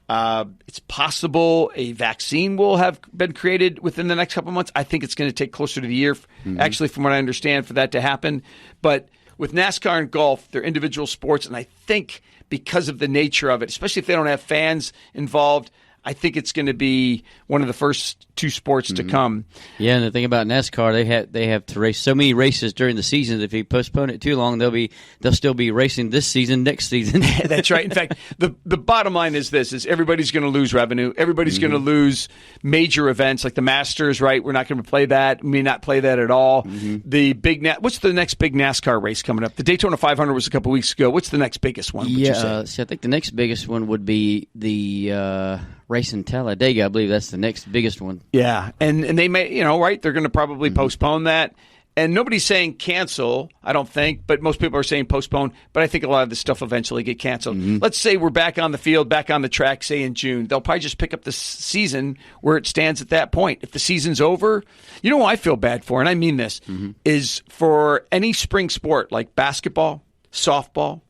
it's possible a vaccine will have been created within the next couple of months. I think it's going to take closer to the year, actually, from what I understand, for that to happen. But with NASCAR and golf, they're individual sports, and I think because of the nature of it, especially if they don't have fans involved, I think it's going to be one of the first 2 sports to come. Yeah, and the thing about NASCAR, they have to race so many races during the season that if you postpone it too long, they'll still be racing this season, next season. That's right. In fact, the bottom line is this: is everybody's going to lose revenue. Everybody's going to lose major events like the Masters. Right? We're not going to play that. We may not play that at all. The big what's the next big NASCAR race coming up? The Daytona 500 was a couple weeks ago. What's the next biggest one? Yeah, I think the next biggest one would be the race in Talladega. I believe that's the next biggest one. Yeah, and they may, right? They're going to probably postpone that. And nobody's saying cancel, I don't think, but most people are saying postpone. But I think a lot of this stuff eventually get canceled. Let's say we're back on the field, back on the track, say in June. They'll probably just pick up the season where it stands at that point. If the season's over, you know what I feel bad for, and I mean this, is for any spring sport like basketball, softball,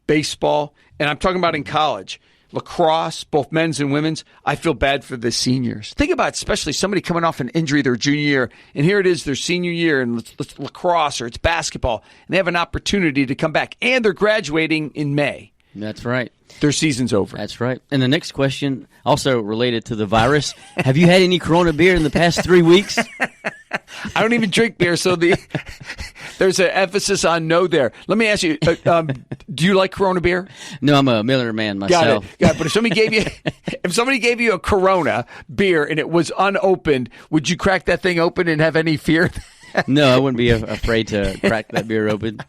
baseball, and I'm talking about in college, lacrosse, both men's and women's, I feel bad for the seniors. Think about especially somebody coming off an injury their junior year, and here it is their senior year in lacrosse or it's basketball, and they have an opportunity to come back, and they're graduating in May. That's right. Their season's over. That's right. And the next question, also related to the virus, have you had any Corona beer in the past 3 weeks? I don't even drink beer, so there's an emphasis on no there. Let me ask you, do you like Corona beer? No, I'm a Miller man myself. Got it. But if somebody gave you a Corona beer and it was unopened, would you crack that thing open and have any fear? No, I wouldn't be afraid to crack that beer open.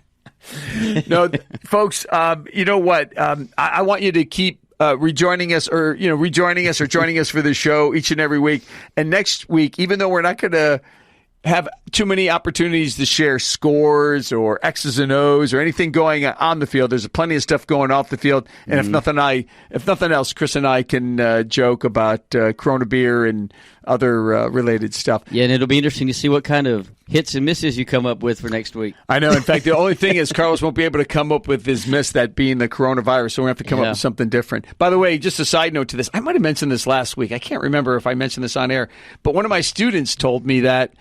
No, folks, you know what? I want you to keep rejoining us or joining us for the show each and every week. And next week, even though we're not going to have too many opportunities to share scores or X's and O's or anything going on the field, there's plenty of stuff going off the field. And if nothing else, Chris and I can joke about Corona beer and other related stuff. Yeah, and it'll be interesting to see what kind of hits and misses you come up with for next week. I know. In fact, the only thing is Carlos won't be able to come up with his miss, that being the coronavirus, so we're going to have to come up with something different. By the way, just a side note to this, I might have mentioned this last week. I can't remember if I mentioned this on air, but one of my students told me that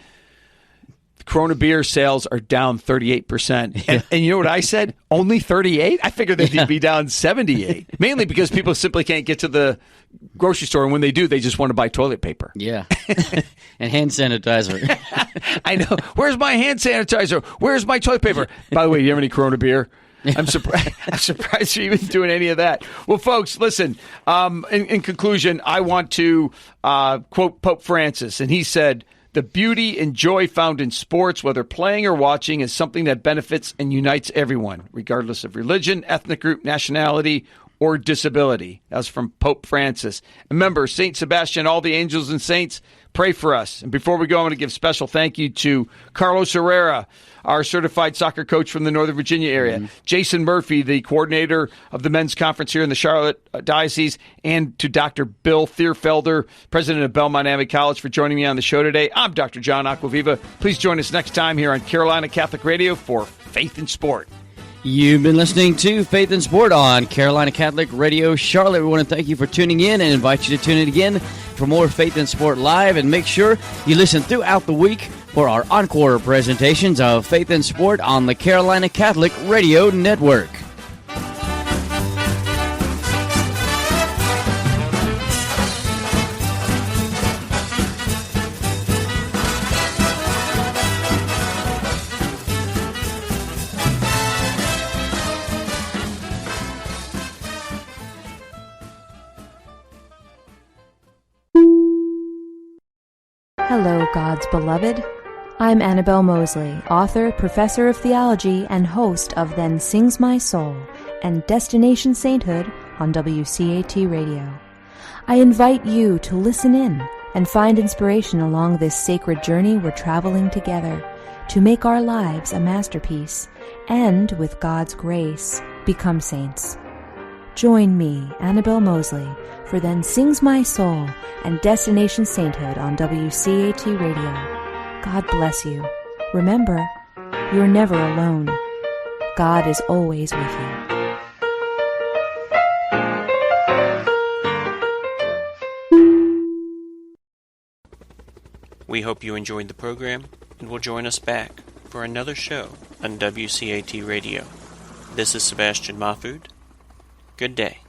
Corona beer sales are down 38%. And you know what I said? Only 38? I figured they'd be down 78. Mainly because people simply can't get to the grocery store, and when they do, they just want to buy toilet paper. Yeah. And hand sanitizer. I know. Where's my hand sanitizer? Where's my toilet paper? By the way, do you have any Corona beer? I'm surprised you're even doing any of that. Well, folks, listen, in conclusion, I want to quote Pope Francis, and he said, "The beauty and joy found in sports, whether playing or watching, is something that benefits and unites everyone, regardless of religion, ethnic group, nationality, or disability." That was from Pope Francis. Remember, St. Sebastian, all the angels and saints, Pray for us. And before we go, I'm going to give special thank you to Carlos Herrera, our certified soccer coach from the Northern Virginia area, Jason Murphy, the coordinator of the men's conference here in the Charlotte Diocese, and to Dr. Bill Thierfelder, president of Belmont Abbey College, for joining me on the show today. I'm Dr. John Acquaviva. Please join us next time here on Carolina Catholic Radio for Faith in Sport. You've been listening to Faith in Sport on Carolina Catholic Radio Charlotte. We want to thank you for tuning in and invite you to tune in again for more Faith in Sport Live. And make sure you listen throughout the week for our encore presentations of Faith in Sport on the Carolina Catholic Radio Network. Hello, God's beloved. I'm Annabelle Mosley, author, professor of theology, and host of Then Sings My Soul and Destination Sainthood on WCAT Radio. I invite you to listen in and find inspiration along this sacred journey we're traveling together to make our lives a masterpiece and, with God's grace, become saints. Join me, Annabelle Mosley, for Then Sings My Soul and Destination Sainthood on WCAT Radio. God bless you. Remember, you're never alone. God is always with you. We hope you enjoyed the program and will join us back for another show on WCAT Radio. This is Sebastian Mahfood. Good day.